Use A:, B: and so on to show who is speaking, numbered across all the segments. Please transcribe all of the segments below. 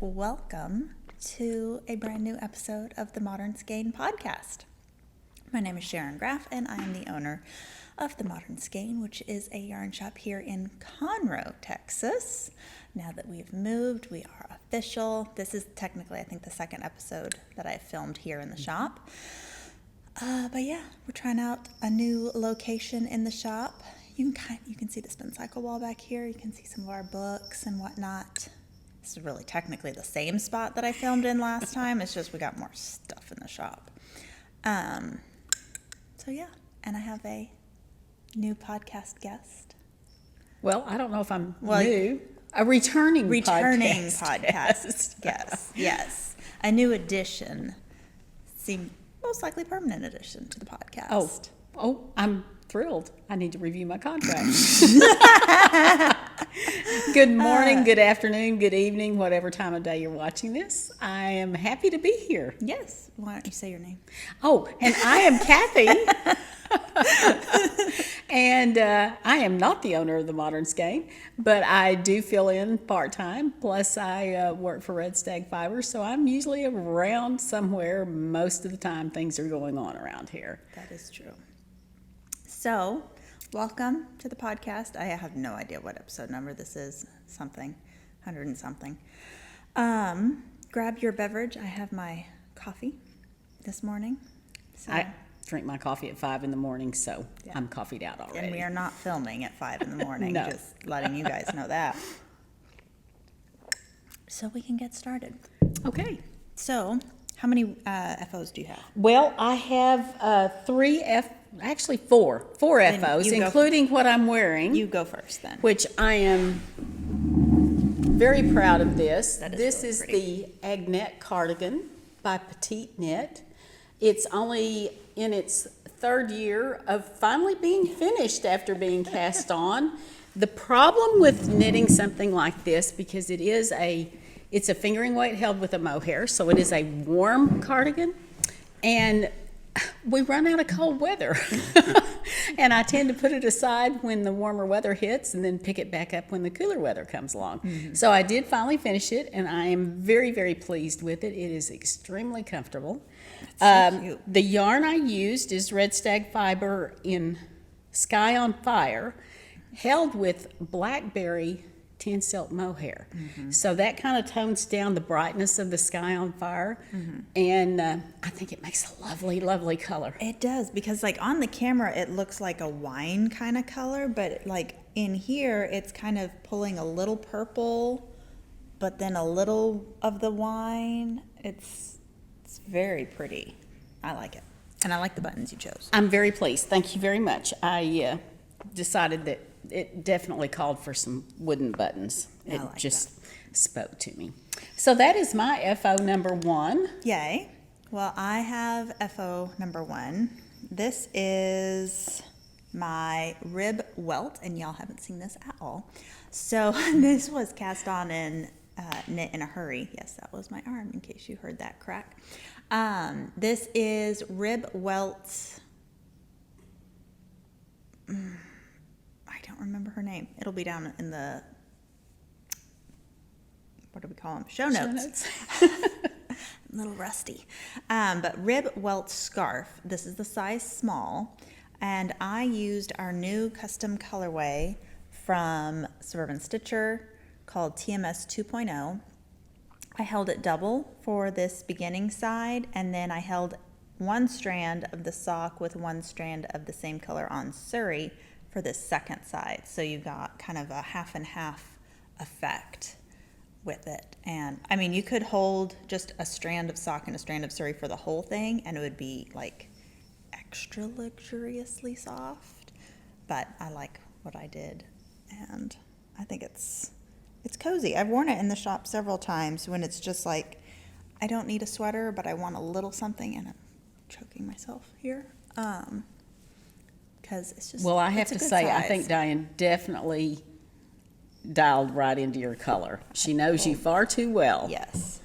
A: Welcome to a brand new episode of the Modern Skein podcast. My name is Sharon Graff and I am the owner of the Modern Skein, which is a yarn shop here in Conroe, Texas. Now that we've moved, we are official. This is technically, I think, the second episode that I filmed here in the shop. But yeah, we're trying out a new location in the shop. You can see the Spincycle wall back here. You can see some of our books and whatnot. This is really technically the same spot that I filmed in last time. It's just we got more stuff in the shop. So yeah, and I have a new podcast guest.
B: Well, I don't know if I'm new. A returning
A: podcast guest. Yes. A new addition. Most likely permanent addition to the podcast.
B: Oh, I'm thrilled. I need to review my contract. Good morning, good afternoon, good evening, whatever time of day you're watching this. I am happy to be here.
A: Yes. Why don't you say your name?
B: Oh, and I am Cathie. And I am not the owner of the Modern Skein, but I do fill in part-time. Plus, I work for Red Stag Fibre, so I'm usually around somewhere. Most of the time, things are going on around here.
A: That is true. So, welcome to the podcast. I have no idea what episode number this is. 100 and something. Grab your beverage. I have my coffee this morning. So.
B: I drink my coffee at 5 in the morning, so yeah. I'm coffeed out already.
A: And we are not filming at 5 in the morning.
B: No.
A: Just letting you guys know that. So we can get started.
B: Okay.
A: So, how many FOs do you have?
B: Well, I have four then FOs, including what I'm wearing.
A: You go first then.
B: Which I am very proud of this. This
A: really
B: is
A: pretty.
B: the Agnette cardigan by Petite knit. It's only in its third year of finally being finished after being cast on. The problem with knitting something like this, because it's a fingering weight held with a mohair, so it is a warm cardigan, and we run out of cold weather. And I tend to put it aside when the warmer weather hits and then pick it back up when the cooler weather comes along. Mm-hmm. So I did finally finish it, and I am very, very pleased with it. It is extremely comfortable.
A: So cute.
B: The yarn I used is Red Stag Fibre in Sky on Fire, held with Blackberry 10 silk mohair. Mm-hmm. So that kind of tones down the brightness of the Sky on Fire. Mm-hmm. And I think it makes a lovely, lovely color.
A: It does, because like on the camera it looks like a wine kind of color, but like in here it's kind of pulling a little purple, but then a little of the wine. It's very pretty. I like it. And I like the buttons you chose.
B: I'm very pleased. Thank you very much. I decided that it definitely called for some wooden buttons. It
A: like
B: just spoke to me. So that is my FO number 1.
A: Yay. Well, I have FO number 1. This is my Ribe Welt, and y'all haven't seen this at all. So this was cast on and knit in a hurry. Yes, that was my arm, in case you heard that crack. This is Ribe Welt. I don't remember her name. It'll be down in the, what do we call them? Show notes. I'm a little rusty. But Ribe Welt scarf. This is the size small. And I used our new custom colorway from Suburban Stitcher called TMS 2.0. I held it double for this beginning side, and then I held one strand of the sock with one strand of the same color on Suri for this second side. So you got kind of a half and half effect with it. And I mean, you could hold just a strand of sock and a strand of Suri for the whole thing, and it would be like extra luxuriously soft. But I like what I did, and I think it's cozy. I've worn it in the shop several times when it's just like I don't need a sweater, but I want a little something, and I'm choking myself here. Because it's just,
B: Well, I have
A: it's a
B: to
A: good
B: say, I
A: size.
B: think Diane definitely dialed right into your color. She knows you far too well.
A: Yes.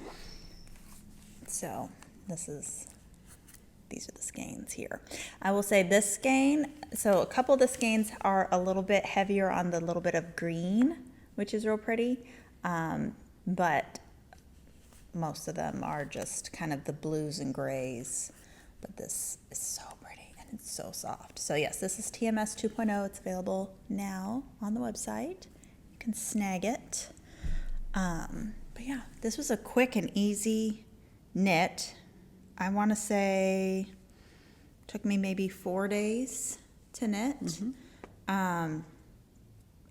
A: So these are the skeins here. I will say this skein, so a couple of the skeins are a little bit heavier on the little bit of green, which is real pretty. But most of them are just kind of the blues and grays. But this is so pretty and it's so soft. So yes, this is TMS 2.0. It's available now on the website. You can snag it. But yeah, this was a quick and easy knit. I want to say took me maybe 4 days to knit.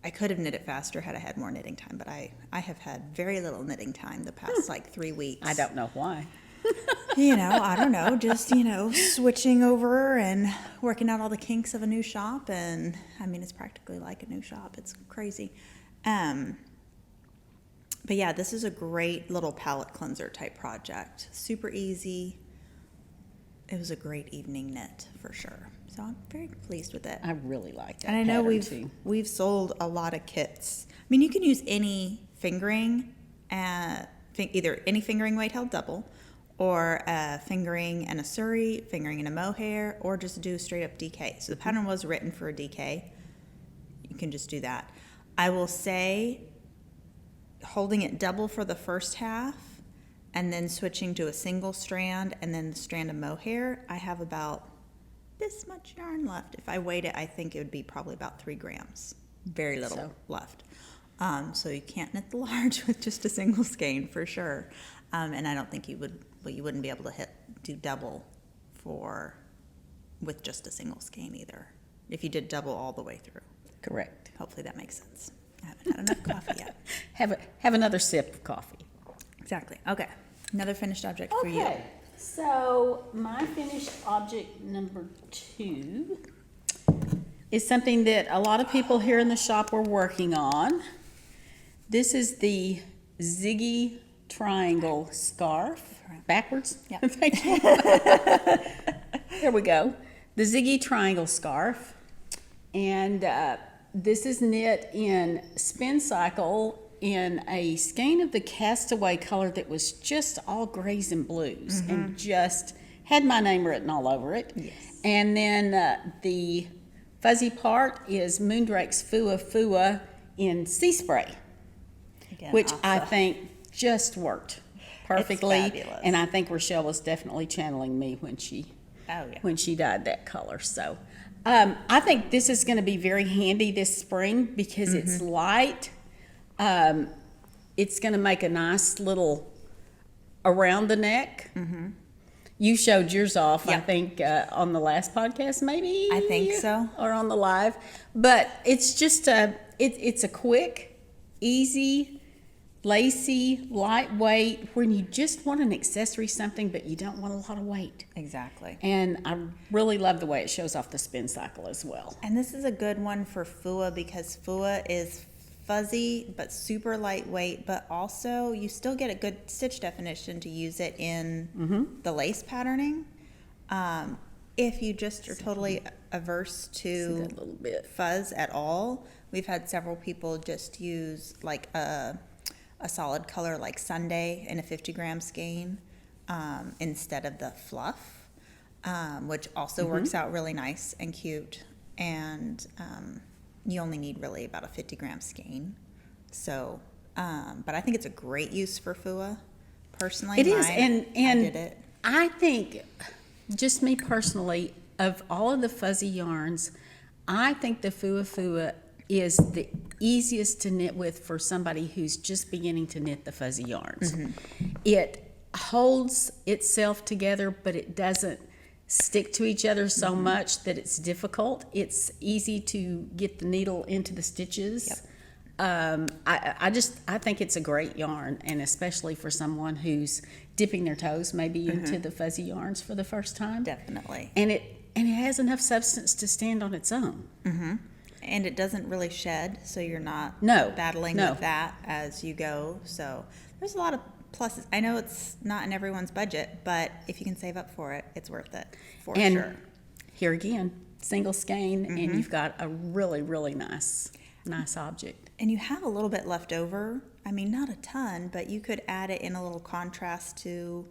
A: I could have knit it faster had I had more knitting time, but I have had very little knitting time the past like 3 weeks.
B: I don't know why.
A: I don't know, just, switching over and working out all the kinks of a new shop. And I mean, it's practically like a new shop. It's crazy. But yeah, this is a great little palette cleanser type project. Super easy. It was a great evening knit for sure. So I'm very pleased with it.
B: I really like that.
A: And I know
B: pattern,
A: we've sold a lot of kits. I mean, you can use any fingering, either any fingering weight held double, or a fingering and a Suri, fingering and a Mohair, or just do straight up DK. So the pattern was written for a DK. You can just do that. I will say, holding it double for the first half, and then switching to a single strand, and then the strand of Mohair, I have about this much yarn left. If I weighed it, I think it would be probably about 3 grams. Very little left. So you can't knit the large with just a single skein for sure. And I don't think you wouldn't be able to do double with just a single skein either, if you did double all the way through.
B: Correct.
A: Hopefully that makes sense. I haven't had enough coffee yet.
B: Have another sip of coffee.
A: Exactly. Okay. Another finished object for you.
B: Okay. So my finished object number 2 is something that a lot of people here in the shop were working on. This is the Ziggy triangle scarf. Backwards?
A: Yeah.
B: Thank you. There we go. The Ziggy triangle scarf. And this is knit in Spincycle in a skein of the Castaway color that was just all grays and blues, and just had my name written all over it.
A: Yes.
B: And then the fuzzy part is Moondrake's Fuwa in Sea Spray,
A: Again,
B: which I
A: awesome.
B: think just worked perfectly.
A: fabulous.
B: And I think Rochelle was definitely channeling me when she dyed that color. So I think this is going to be very handy this spring because it's light. It's going to make a nice little around the neck. You showed yours off, I think, on the last podcast, maybe?
A: I think so.
B: Or on the live. But it's just it's a quick, easy, lacy, lightweight, when you just want an accessory something, but you don't want a lot of weight.
A: Exactly.
B: And I really love the way it shows off the Spincycle as well.
A: And this is a good one for Fuwa because Fuwa is fuzzy but super lightweight, but also you still get a good stitch definition to use it in the lace patterning. If you just are totally averse to
B: that little bit.
A: fuzz at all, we've had several people just use like a solid color like Sunday in a 50-gram skein instead of the fluff, which also works out really nice and cute. And you only need really about a 50-gram skein. So, but I think it's a great use for Fuwa, personally.
B: It is, and
A: I did it.
B: I think, just me personally, of all of the fuzzy yarns, I think the Fuwa is the easiest to knit with for somebody who's just beginning to knit the fuzzy yarns. It holds itself together, but it doesn't stick to each other so much that it's difficult. It's easy to get the needle into the stitches. I think it's a great yarn, and especially for someone who's dipping their toes maybe into the fuzzy yarns for the first time.
A: Definitely.
B: And it has enough substance to stand on its own.
A: And it doesn't really shed, so you're not
B: No,
A: battling
B: no.
A: with that as you go. So there's a lot of pluses. I know it's not in everyone's budget, but if you can save up for it, it's worth it for
B: And
A: sure.
B: here again, single skein, and you've got a really, really nice object.
A: And you have a little bit left over. I mean, not a ton, but you could add it in a little contrast to,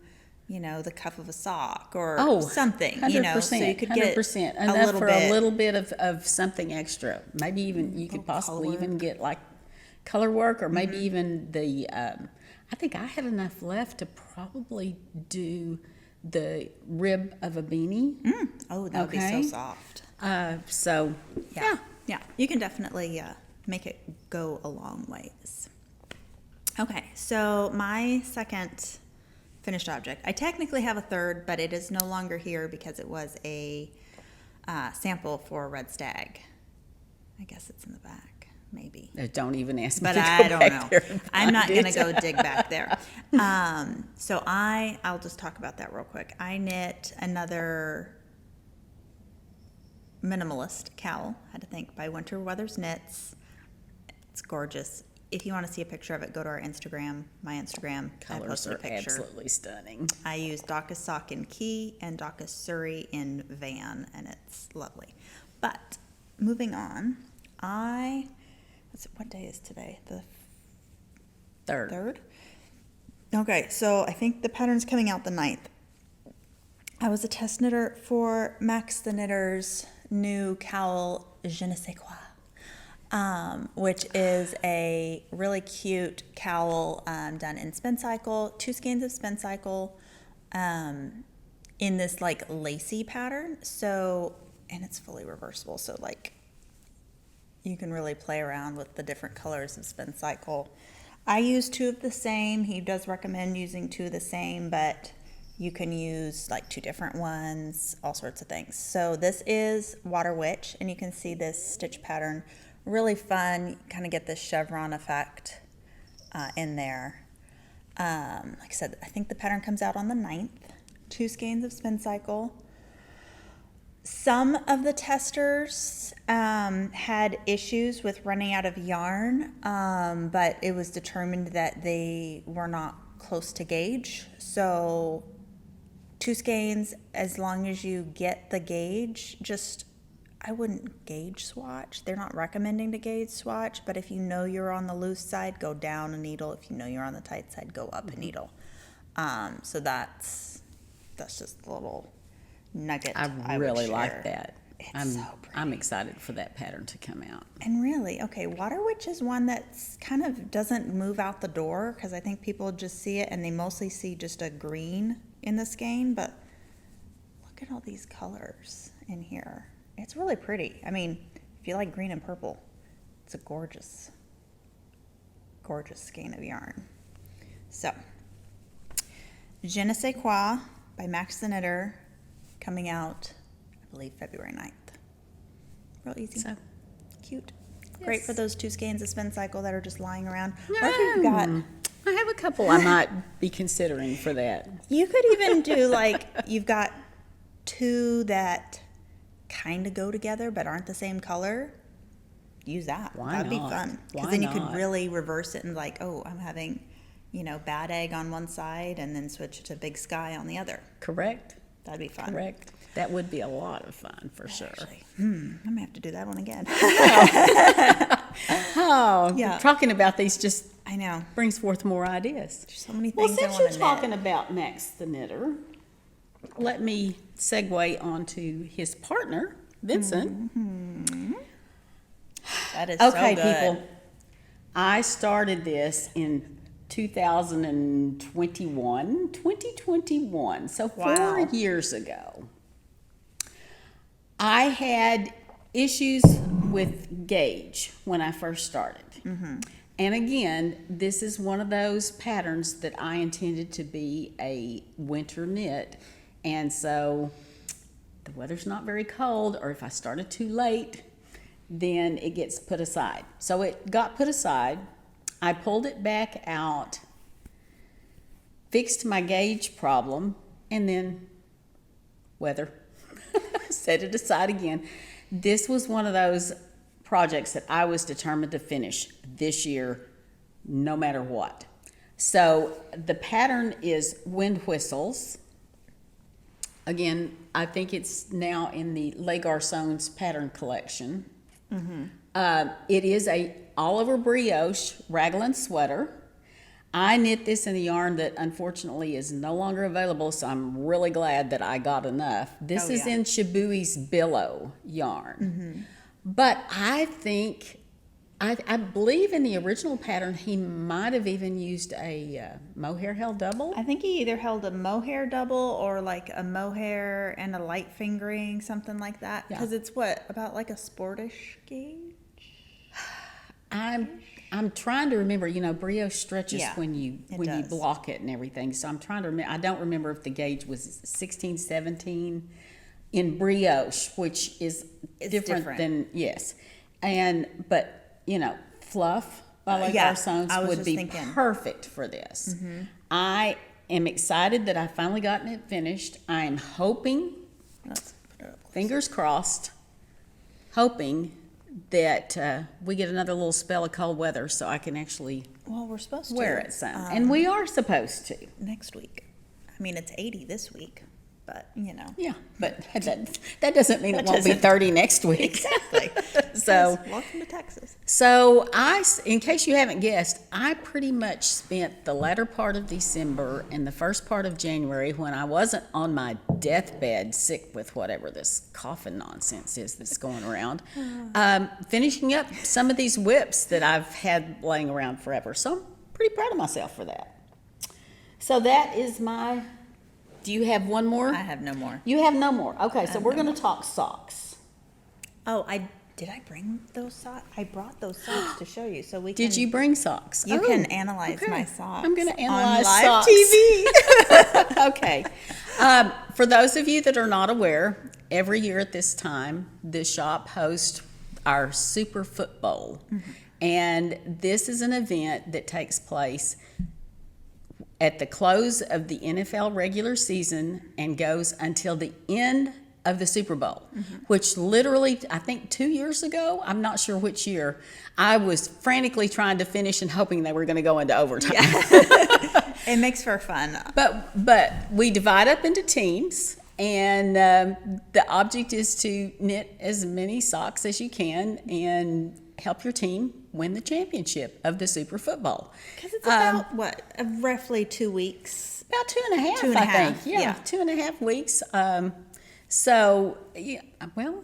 A: you know, the cuff of a sock or something,
B: 100%,
A: you know, so you could get
B: 100%.
A: a
B: Enough
A: little
B: for
A: bit.
B: a little bit of something extra. Maybe even you could possibly
A: color
B: even get like color work, or maybe even the. I think I had enough left to probably do the rib of a beanie.
A: Oh, that would be so soft.
B: So
A: Yeah, you can definitely make it go a long ways. Okay, so my second finished object, I technically have a third, but it is no longer here because it was a sample for Red Stag. I guess it's in the back, maybe.
B: don't even ask me
A: But
B: to go
A: I don't
B: back
A: know.
B: there and
A: I'm not
B: find
A: going to
B: it.
A: go dig back there. So I'll just talk about that real quick. I knit another minimalist cowl, had to think, by Winter Weathers Knits. It's gorgeous. If you want to see a picture of it, go to our Instagram, my Instagram. I
B: Colors
A: posted a
B: are
A: picture.
B: absolutely stunning.
A: I use Daka Sock in Key and Daka Suri in Van, and it's lovely. But moving on, what day is today? The
B: Third.
A: Okay, so I think the pattern's coming out the 9th. I was a test knitter for Max the Knitter's new cowl, Je ne sais quoi, which is a really cute cowl done in Spincycle, 2 skeins of Spincycle, in this like lacy pattern. So, and it's fully reversible, so like you can really play around with the different colors of Spincycle. I use 2 of the same. He does recommend using 2 of the same, but you can use like 2 different ones, all sorts of things. So this is Water Witch, and you can see this stitch pattern. Really fun, you kind of get this chevron effect in there. Like I said, I think the pattern comes out on the 9th. 2 skeins of Spincycle. Some of the testers had issues with running out of yarn, but it was determined that they were not close to gauge. So 2 skeins, as long as you get the gauge, I wouldn't gauge swatch. They're not recommending to gauge swatch, but if you know you're on the loose side, go down a needle. If you know you're on the tight side, go up a needle. So that's just a little nugget
B: I
A: would
B: really
A: share.
B: like that.
A: It's so pretty.
B: I'm excited for that pattern to come out.
A: And really, okay, Water Witch is one that's kind of doesn't move out the door, because I think people just see it and they mostly see just a green in the skein, but look at all these colors in here. It's really pretty. I mean, if you like green and purple, it's a gorgeous, gorgeous skein of yarn. So, Je ne sais quoi by Max the Knitter, coming out, I believe, February 9th. Real easy.
B: So
A: Cute. Great
B: yes.
A: for those 2 skeins of Spincycle that are just lying around.
B: Yeah.
A: Or if you've got,
B: I have a couple I might be considering for that.
A: you could even do like, you've got 2 that kind of go together but aren't the same color. Use that.
B: Why
A: That'd be
B: not?
A: fun. Because
B: Why
A: then you
B: not?
A: could really reverse it and like, oh, I'm having, bad egg on one side and then switch to big sky on the other.
B: Correct?
A: That'd be fun.
B: Correct. That would be a lot of fun for sure.
A: Actually, I'm gonna have to do that one again.
B: Oh,
A: Yeah.
B: talking about these just
A: I know.
B: brings forth more ideas.
A: There's so many
B: Well,
A: things I
B: since
A: want
B: you're
A: to
B: talking
A: knit.
B: about Max the Knitter, let me segue onto his partner, Vincent.
A: That is
B: Okay,
A: so good.
B: people. I started this in 2021, so 4
A: Wow.
B: years ago. I had issues with gauge when I first started. And again, this is one of those patterns that I intended to be a winter knit. And so the weather's not very cold, or if I started too late, then it gets put aside. So it got put aside. I pulled it back out, fixed my gauge problem, and then weather. Set it aside again. This was one of those projects that I was determined to finish this year, no matter what. So the pattern is Wind Whistles. Again, I think it's now in the Les Garcons pattern collection. It is a all-over brioche raglan sweater. I knit this in a yarn that unfortunately is no longer available, so I'm really glad that I got enough. This is in Shibui's Billow yarn. But I think, I believe in the original pattern, he might have even used a mohair held double.
A: I think he either held a mohair double or like a mohair and a light fingering, something like that. Because it's what, about like a sportish gauge?
B: I'm trying to remember, you know, brioche stretches when you
A: does.
B: block it and everything. So I'm trying to remember. I don't remember if the gauge was 16, 17 in brioche, which is different than, but, you know, fluff by Les Garcons would be perfect for this. I am excited that I finally gotten it finished. I am hoping, fingers crossed, hoping that we get another little spell of cold weather so I can actually
A: we're supposed to
B: wear it some. And we are supposed to.
A: next week. I mean, it's 80 this week, but you know.
B: Yeah, but that doesn't mean it won't be 30 next week.
A: Exactly.
B: So
A: welcome to Texas.
B: So in case you haven't guessed, I pretty much spent the latter part of December and the first part of January, when I wasn't on my deathbed sick with whatever this coughing nonsense is that's going around, finishing up some of these whips that I've had laying around forever. So I'm pretty proud of myself for that. So that is my... Do you have one more?
A: I have no more.
B: You have no more. Okay, so we're going to talk socks.
A: Oh, did I bring those socks? I brought those socks to show you, so we can.
B: Did you bring socks?
A: You can analyze my socks.
B: I'm going to analyze
A: on live
B: socks.
A: TV.
B: Okay. For those of you that are not aware, every year at this time, the shop hosts our Super Foot Bowl. And this is an event that takes place at the close of the NFL regular season and goes until the end of the Super Bowl, which literally, I think 2 years ago, I'm not sure which year, I was frantically trying to finish and hoping they were going to go into overtime.
A: It makes for fun.
B: But we divide up into teams, and the object is to knit as many socks as you can and help your team win the championship of the Super Football.
A: Because it's about, roughly 2 weeks?
B: About 2.5,
A: 2.5,
B: I think. Yeah, 2.5 weeks. So, yeah, well,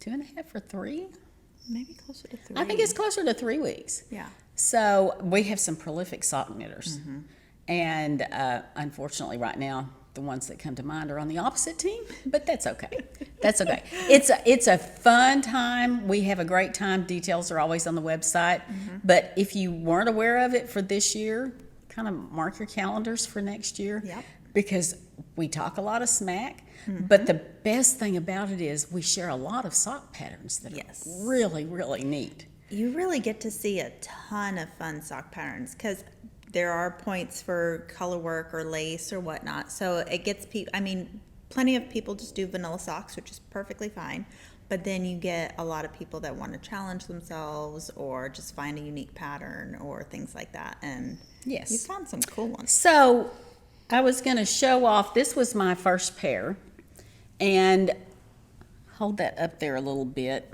B: 2.5 or 3?
A: Maybe closer to 3.
B: I think it's closer to 3 weeks.
A: Yeah.
B: So we have some prolific sock knitters. And unfortunately right now, the ones that come to mind are on the opposite team, but that's okay. That's okay. It's a fun time. We have a great time. Details are always on the website. But if you weren't aware of it for this year, kind of mark your calendars for next year.
A: Yep.
B: Because we talk a lot of smack, but the best thing about it is we share a lot of sock patterns that are really, really neat.
A: You really get to see a ton of fun sock patterns because there are points for color work or lace or whatnot. So it gets people, I mean, plenty of people just do vanilla socks, which is perfectly fine. But then you get a lot of people that want to challenge themselves or just find a unique pattern or things like that. And you found some cool ones.
B: So I was going to show off, this was my first pair, and hold that up there a little bit.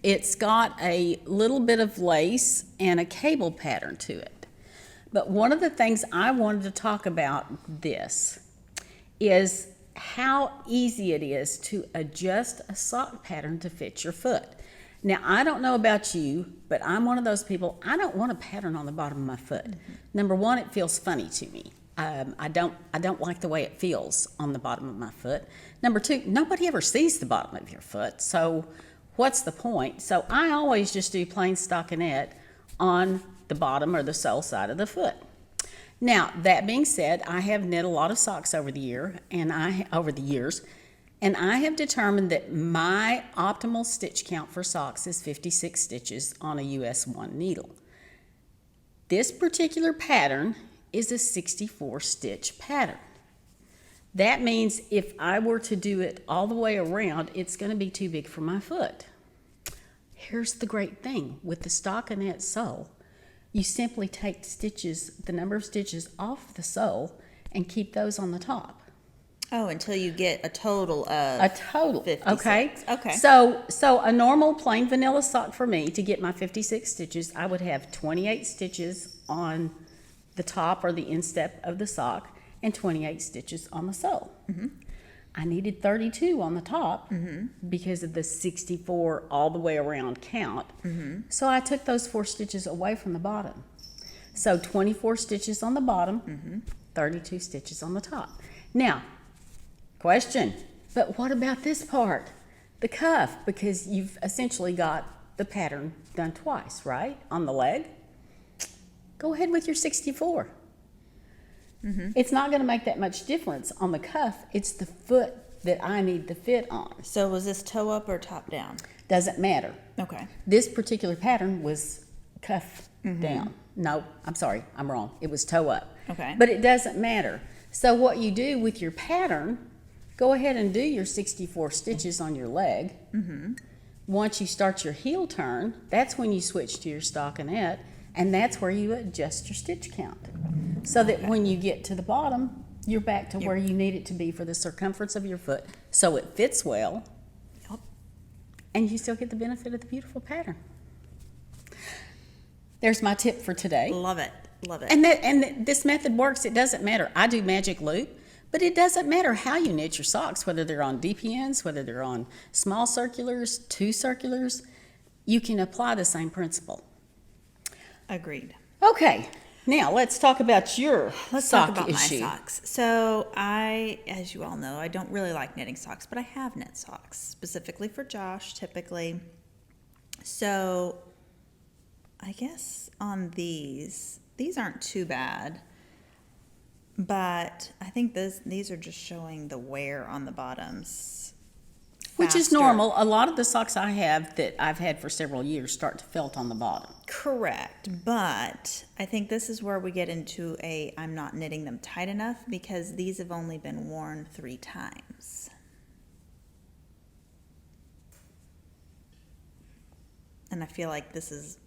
B: It's got a little bit of lace and a cable pattern to it. But one of the things I wanted to talk about this is how easy it is to adjust a sock pattern to fit your foot. Now, I don't know about you, but I'm one of those people, I don't want a pattern on the bottom of my foot. Number one, it feels funny to me. I don't like the way it feels on the bottom of my foot. Number two, nobody ever sees the bottom of your foot, so what's the point? So I always just do plain stockinette on the bottom or the sole side of the foot. Now, that being said, I have knit a lot of socks over the years, and I have determined that my optimal stitch count for socks is 56 stitches on a US 1 needle. This particular pattern is a 64 stitch pattern. That means if I were to do it all the way around, it's going to be too big for my foot. Here's the great thing with the stockinette sole. you simply take stitches, the number of stitches off the sole, and keep those on the top.
A: Oh, until you get a total of
B: A total,
A: 56.
B: okay?
A: Okay.
B: So a normal plain vanilla sock for me, to get my 56 stitches, I would have 28 stitches on the top or the instep of the sock and 28 stitches on the sole. I needed 32 on the top because of the 64 all the way around count. So I took those 4 stitches away from the bottom. So 24 stitches on the bottom, 32 stitches on the top. Now, question, but what about this part? The cuff, because you've essentially got the pattern done twice, right? On the leg. Go ahead with your 64. It's not going to make that much difference on the cuff. It's the foot that I need the fit on.
A: So was this toe up or top down?
B: Doesn't matter.
A: Okay.
B: This particular pattern was cuff down. No, I'm sorry, I'm wrong. It was toe up.
A: Okay.
B: But it doesn't matter. So what you do with your pattern, go ahead and do your 64 stitches on your leg. Once you start your heel turn, that's when you switch to your stockinette, and that's where you adjust your stitch count. So that when you get to the bottom, you're back to where you need it to be for the circumference of your foot, so it fits well, and you still get the benefit of the beautiful pattern. There's my tip for today.
A: Love it. Love it.
B: And this method works. It doesn't matter. I do magic loop, but it doesn't matter how you knit your socks, whether they're on DPNs, whether they're on small circulars, 2 circulars, you can apply the same principle.
A: Agreed.
B: Okay, now let's talk about your
A: Let's
B: sock
A: talk about
B: issue.
A: my socks. So I, as you all know, I don't really like knitting socks, but I have knit socks, specifically for Josh, typically. So I guess on these aren't too bad, but I think these are just showing the wear on the bottoms.
B: Which is
A: faster.
B: normal. A lot of the socks I have that I've had for several years start to felt on the bottom.
A: Correct, but I think this is where we get into I'm not knitting them tight enough, because these have only been worn 3 times. And I feel like this is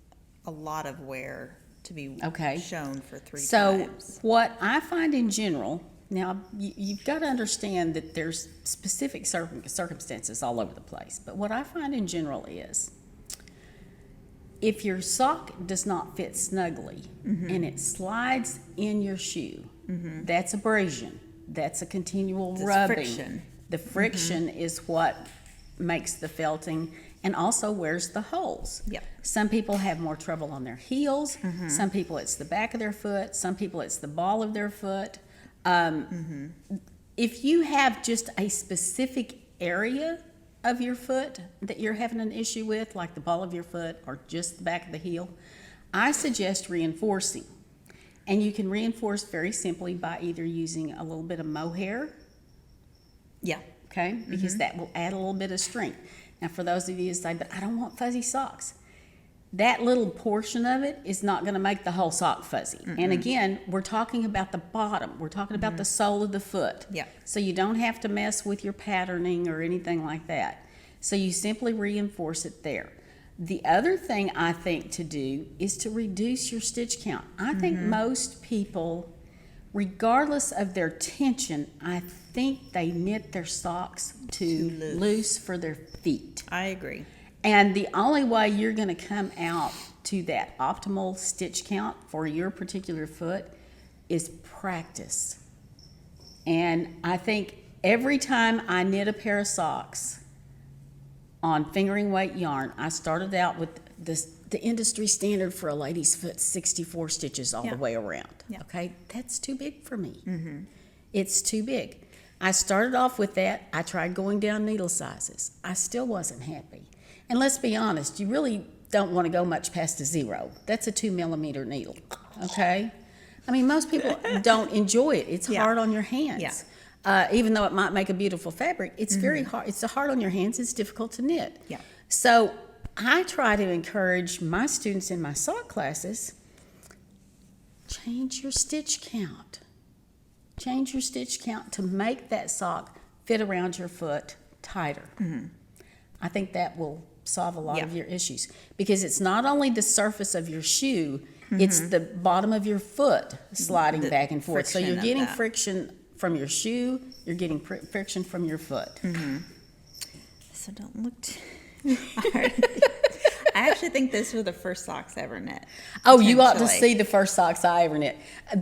A: a lot of wear to be shown for 3 times.
B: So what I find in general, now you've got to understand that there's specific circumstances all over the place, but what I find in general is, if your sock does not fit snugly and it slides in your shoe, that's abrasion. That's a continual rubbing.
A: Friction.
B: The friction is what makes the felting, and also wears the holes.
A: Yep.
B: Some people have more trouble on their heels. Some people it's the back of their foot. Some people it's the ball of their foot. If you have just a specific area of your foot that you're having an issue with, like the ball of your foot or just the back of the heel, I suggest reinforcing. And you can reinforce very simply by either using a little bit of mohair,
A: Yeah.
B: okay, because that will add a little bit of strength. Now, for those of you who say, but I don't want fuzzy socks, that little portion of it is not going to make the whole sock fuzzy. And again, we're talking about the bottom. We're talking about the sole of the foot.
A: Yeah.
B: So you don't have to mess with your patterning or anything like that. So you simply reinforce it there. The other thing I think to do is to reduce your stitch count. I think most people, regardless of their tension, I think they knit their socks too loose for their feet.
A: I agree.
B: And the only way you're going to come out to that optimal stitch count for your particular foot is practice. And I think every time I knit a pair of socks on fingering weight yarn, I started out with the industry standard for a lady's foot, 64 stitches all the way around.
A: Yeah.
B: Okay, that's too big for me. It's too big. I started off with that. I tried going down needle sizes. I still wasn't happy. And let's be honest, you really don't want to go much past a 0. That's a 2 millimeter needle, okay? I mean, most people don't enjoy it. It's hard on your hands.
A: Yeah.
B: Even though it might make a beautiful fabric, it's very hard. It's hard on your hands. It's difficult to knit.
A: Yeah.
B: So I try to encourage my students in my sock classes, change your stitch count. Change your stitch count to make that sock fit around your foot tighter. I think that will solve a lot of your issues, because it's not only the surface of your shoe, It's the bottom of your foot sliding back and forth. So
A: friction
B: you're
A: of
B: getting
A: that.
B: friction from your shoe, you're getting friction from your foot.
A: So don't look too hard. I actually think those were the first socks I ever knit.
B: Oh, you ought to
A: potentially.
B: see the first socks I ever knit.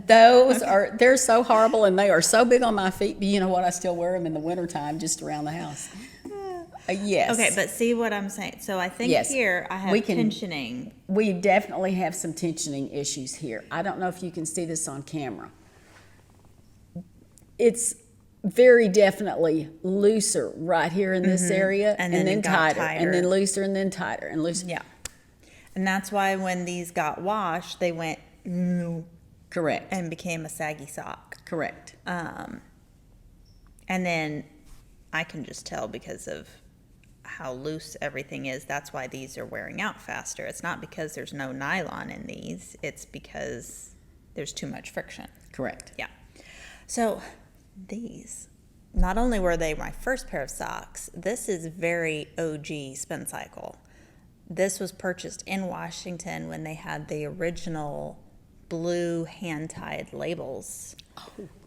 B: Those they're so horrible and they are so big on my feet, but you know what? I still wear them in the wintertime just around the house. Yes.
A: Okay, but see what I'm saying. So I think
B: Yes.
A: here I have
B: We can-
A: tensioning.
B: We definitely have some tensioning issues here. I don't know if you can see this on camera. It's very definitely looser right here in this area,
A: And
B: and
A: then
B: then
A: it got
B: tighter, and then
A: tighter.
B: looser, and then tighter, and looser.
A: Yeah. And that's why when these got washed, they went
B: Correct.
A: and became a saggy sock.
B: Correct.
A: And then I can just tell because of how loose everything is. That's why these are wearing out faster. It's not because there's no nylon in these. It's because there's too much friction.
B: Correct.
A: Yeah. So these, not only were they my first pair of socks, this is very OG Spincycle. This was purchased in Washington when they had the original blue hand-tied labels.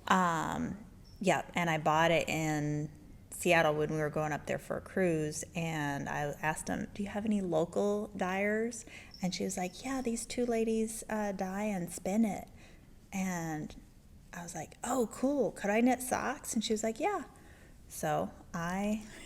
A: Yeah, and I bought it in Seattle when we were going up there for a cruise, and I asked them, do you have any local dyers? And she was like, yeah, these two ladies dye and spin it. And I was like, oh, cool. Could I knit socks? And she was like, yeah. So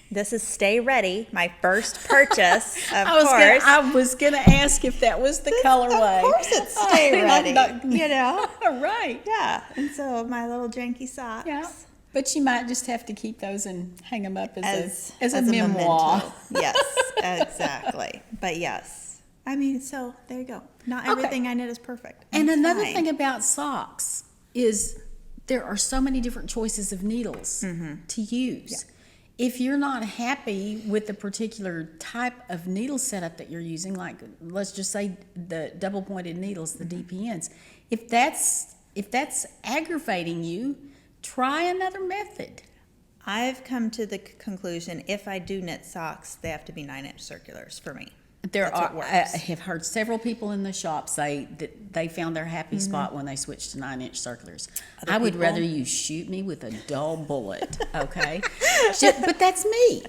A: this is Stay Ready, my first purchase, of course.
B: I was gonna ask if that was the colorway.
A: Of course it's Stay Ready, you know?
B: Right.
A: Yeah, and so my little janky socks.
B: Yeah. But you might just have to keep those and hang them up as a
A: a
B: memoir.
A: memento. Yes, exactly. But yes, I mean, so there you go. Not everything I knit is perfect.
B: And
A: it's
B: another
A: fine.
B: thing about socks is there are so many different choices of needles to use. If you're not happy with the particular type of needle setup that you're using, like let's just say the double pointed needles, the DPNs, if that's aggravating you, try another method.
A: I've come to the conclusion, if I do knit socks, they have to be 9-inch circulars for me.
B: There
A: That's what
B: are.
A: works.
B: I have heard several people in the shop say that they found their happy spot when they switched to 9-inch circulars.
A: Other
B: I would
A: people?
B: rather you shoot me with a dull bullet, okay? But that's me.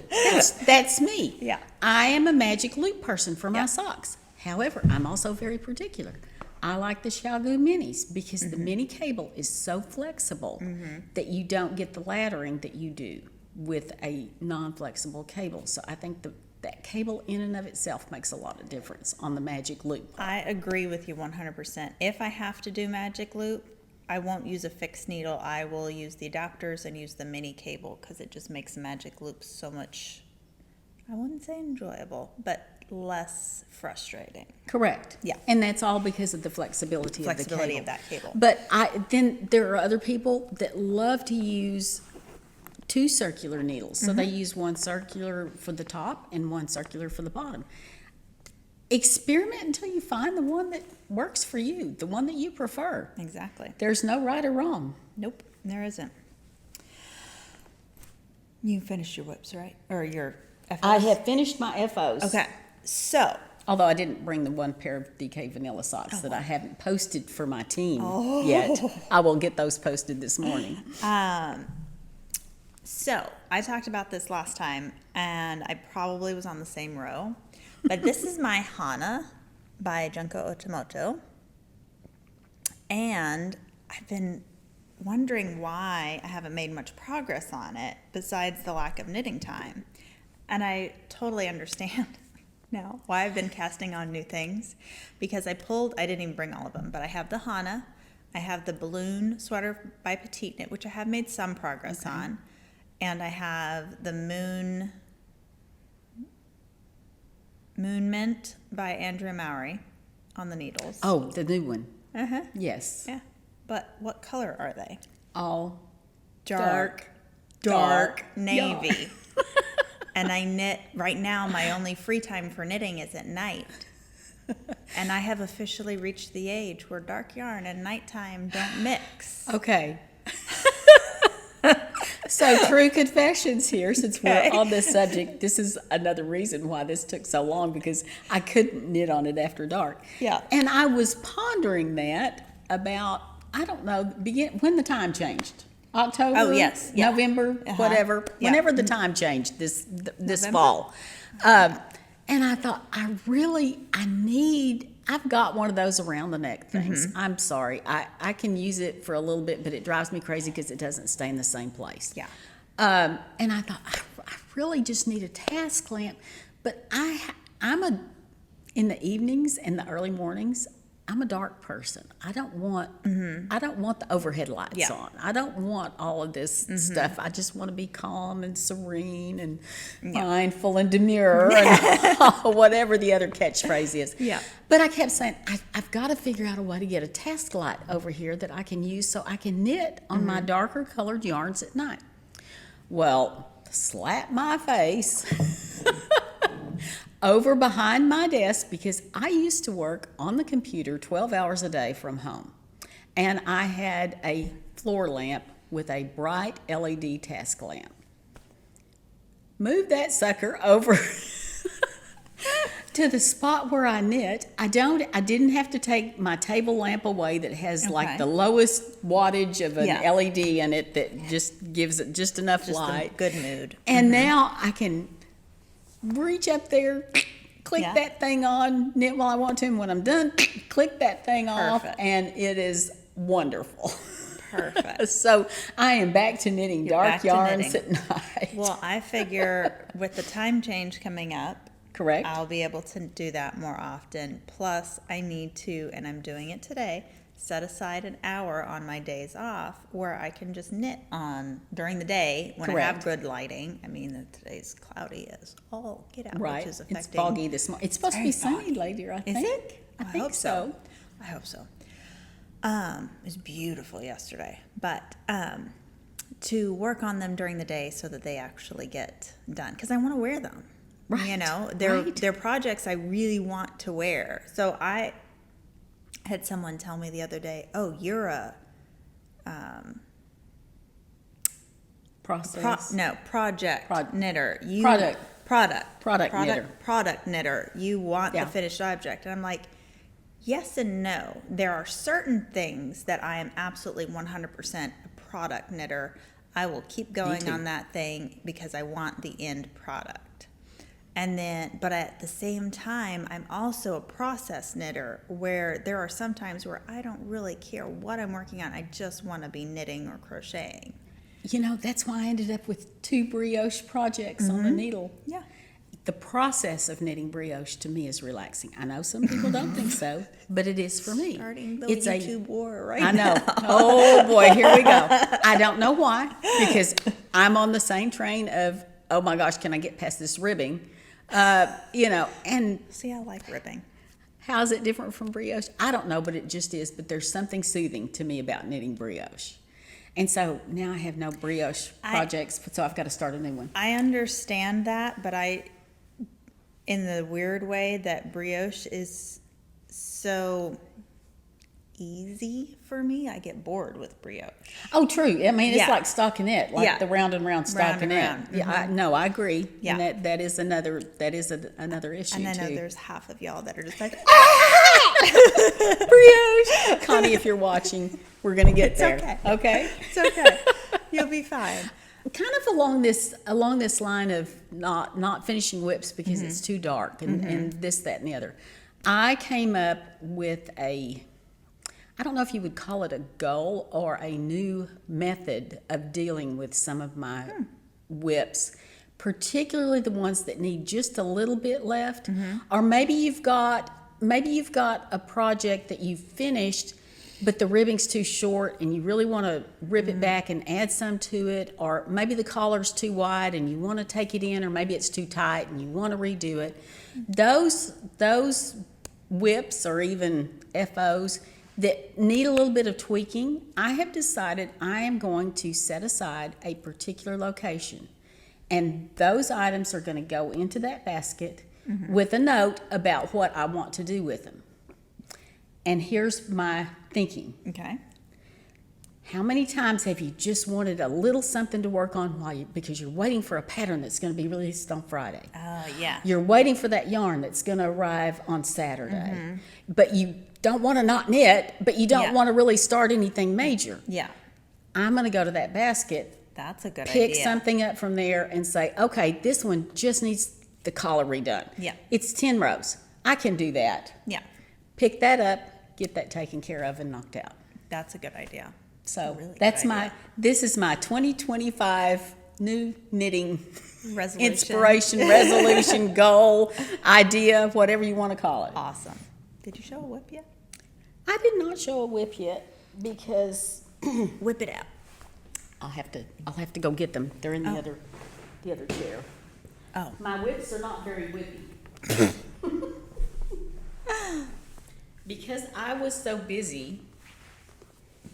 B: That's me.
A: Yeah.
B: I am a magic loop person for my socks. However, I'm also very particular. I like the Xiaogu minis because the mini cable is so flexible that you don't get the laddering that you do with a non-flexible cable. So I think that cable in and of itself makes a lot of difference on the magic loop.
A: I agree with you 100%. If I have to do magic loop, I won't use a fixed needle. I will use the adapters and use the mini cable because it just makes the magic loop so much, I wouldn't say enjoyable, but less frustrating.
B: Correct.
A: Yeah.
B: And that's all because of the flexibility of
A: That cable.
B: But then there are other people that love to use two circular needles. So they use one circular for the top and one circular for the bottom. Experiment until you find the one that works for you, the one that you prefer.
A: Exactly.
B: There's no right or wrong.
A: Nope, there isn't. You finished your whips, right? Or your FOs?
B: I have finished my FOs.
A: Okay, so
B: Although I didn't bring the one pair of DK vanilla socks that I haven't posted for my team yet. I will get those posted this morning.
A: So, I talked about this last time, and I probably was on the same row, but this is my Hana by Junko Oko, and I've been wondering why I haven't made much progress on it, besides the lack of knitting time, and I totally understand now why I've been casting on new things, because I didn't even bring all of them, but I have the Hana, I have the balloon sweater by Petite knit, which I have made some progress on, and I have the Moon Mint by Andrea Mowry on the needles.
B: Oh, the new one.
A: Uh-huh.
B: Yes.
A: Yeah. But what color are they?
B: All
A: Dark navy.
B: Yeah.
A: And I knit, right now my only free time for knitting is at night. And I have officially reached the age where dark yarn and nighttime don't mix.
B: Okay. So true confessions here, since we're on this subject. This is another reason why this took so long, because I couldn't knit on it after dark.
A: Yeah.
B: And I was pondering that about, I don't know, when the time changed. October,
A: Oh, yes. Yeah.
B: November, whatever,
A: Yeah.
B: whenever the time changed this fall. And I thought, I've got one of those around the neck things. I'm sorry. I can use it for a little bit, but it drives me crazy because it doesn't stay in the same place.
A: Yeah.
B: And I thought, I really just need a task lamp. But in the evenings and the early mornings, I'm a dark person. I don't want the overhead lights on. I don't want all of this stuff. I just want to be calm and serene and mindful and demure and whatever the other catchphrase is.
A: Yeah.
B: But I kept saying, I've got to figure out a way to get a task light over here that I can use so I can knit on my darker colored yarns at night. Well, slap my face. Over behind my desk, because I used to work on the computer 12 hours a day from home. And I had a floor lamp with a bright LED task lamp. Move that sucker over to the spot where I knit. I didn't have to take my table lamp away that has like the lowest wattage of an LED in it that just gives it just enough light.
A: A good mood.
B: And now I can reach up there, click that thing on, knit while I want to, and when I'm done, click that thing off, and it is wonderful.
A: Perfect.
B: So I am back to knitting dark yarns at night.
A: Well, I figure with the time change coming up,
B: Correct.
A: I'll be able to do that more often. Plus, I need to, and I'm doing it today, set aside an hour on my days off where I can just knit on during the day when I have good lighting. I mean, today's cloudy as all get out,
B: Right.
A: which is affecting.
B: It's foggy this morning. It's supposed to be sunny later, I think.
A: Is it?
B: I think
A: hope
B: so.
A: I hope so. It was beautiful yesterday, but to work on them during the day so that they actually get done, because I want to wear them.
B: Right.
A: You know, they're projects I really want to wear. So I had someone tell me the other day, "Oh, you're a
B: Process.
A: project knitter. Product knitter. You want the finished object." And I'm like, yes and no. There are certain things that I am absolutely 100% a product knitter. I will keep going on that thing because I want the end product. And then, but at the same time, I'm also a process knitter, where there are some times where I don't really care what I'm working on. I just want to be knitting or crocheting.
B: You know, that's why I ended up with 2 brioche projects on the needle.
A: Yeah.
B: The process of knitting brioche to me is relaxing. I know some people don't think so, but it is for me.
A: Starting the YouTube war right now.
B: I know. Oh boy, here we go. I don't know why, because I'm on the same train of, oh my gosh, can I get past this ribbing? You know, and
A: See, I like ribbing.
B: how's it different from brioche? I don't know, but it just is. But there's something soothing to me about knitting brioche. And so now I have no brioche projects, so I've got to start a new one.
A: I understand that, but in the weird way that brioche is so easy for me, I get bored with brioche.
B: Oh, true. I mean, it's like stockinette, like the round and round
A: Round and
B: stockinette.
A: round.
B: Yeah, I agree.
A: Yeah.
B: And that is another issue
A: And I know
B: too.
A: there's half of y'all that are just like,
B: brioche. Connie, if you're watching, we're gonna get there.
A: okay.
B: Okay.
A: it's okay. You'll be fine.
B: Kind of along this line of not finishing whips because it's too dark and this, that, and the other. I came up with I don't know if you would call it a goal or a new method of dealing with some of my whips, particularly the ones that need just a little bit left, or maybe you've got a project that you've finished, but the ribbing's too short and you really want to rip it back and add some to it, or maybe the collar's too wide and you want to take it in, or maybe it's too tight and you want to redo it. Those whips or even FOs that need a little bit of tweaking, I have decided I am going to set aside a particular location, and those items are going to go into that basket with a note about what I want to do with them. And here's my thinking.
A: Okay.
B: How many times have you just wanted a little something to work on because you're waiting for a pattern that's going to be released on Friday?
A: Oh, yeah.
B: You're waiting for that yarn that's going to arrive on Saturday. But you don't want to not knit, but you don't want to really start anything major.
A: Yeah.
B: I'm going to go to that basket,
A: That's a good idea.
B: pick something up from there and say, okay, this one just needs the collar redone.
A: Yeah.
B: It's 10 rows. I can do that.
A: Yeah.
B: Pick that up, get that taken care of and knocked out.
A: That's a good idea.
B: So
A: Really good
B: that's
A: idea.
B: this is my 2025 new knitting
A: Resolution.
B: inspiration, resolution, goal, idea, whatever you want to call it.
A: Awesome. Did you show a whip yet?
B: I did not show a whip yet because
A: Whip it out.
B: I'll have to go get them. They're in the other chair.
A: Oh.
B: My whips are not very whippy. Because I was so busy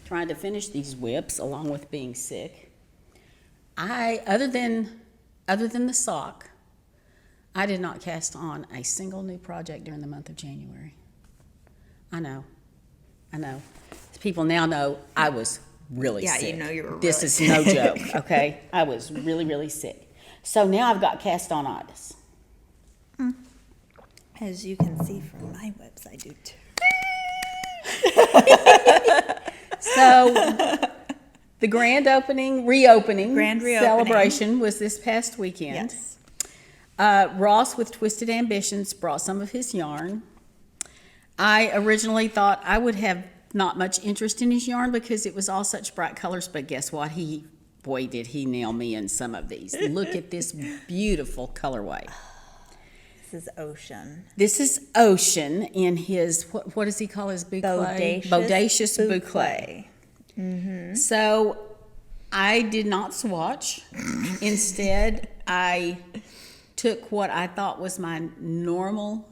B: trying to finish these whips along with being sick, other than the sock, I did not cast on a single new project during the month of January. I know. People now know I was really sick.
A: Yeah, you know you were
B: This is no joke, okay? I was really, really sick. So now I've got cast on-itis.
A: As you can see from my whips, I do too.
B: So the grand reopening celebration was this past weekend.
A: Yes.
B: Ross with Twisted Ambitions brought some of his yarn. I originally thought I would have not much interest in his yarn because it was all such bright colors, but guess what? Boy, did he nail me in some of these. Look at this beautiful colorway.
A: This is Ocean.
B: This is Ocean in his, what does he call his boucle? Bodacious boucle. So I did not swatch. Instead, I took what I thought was my normal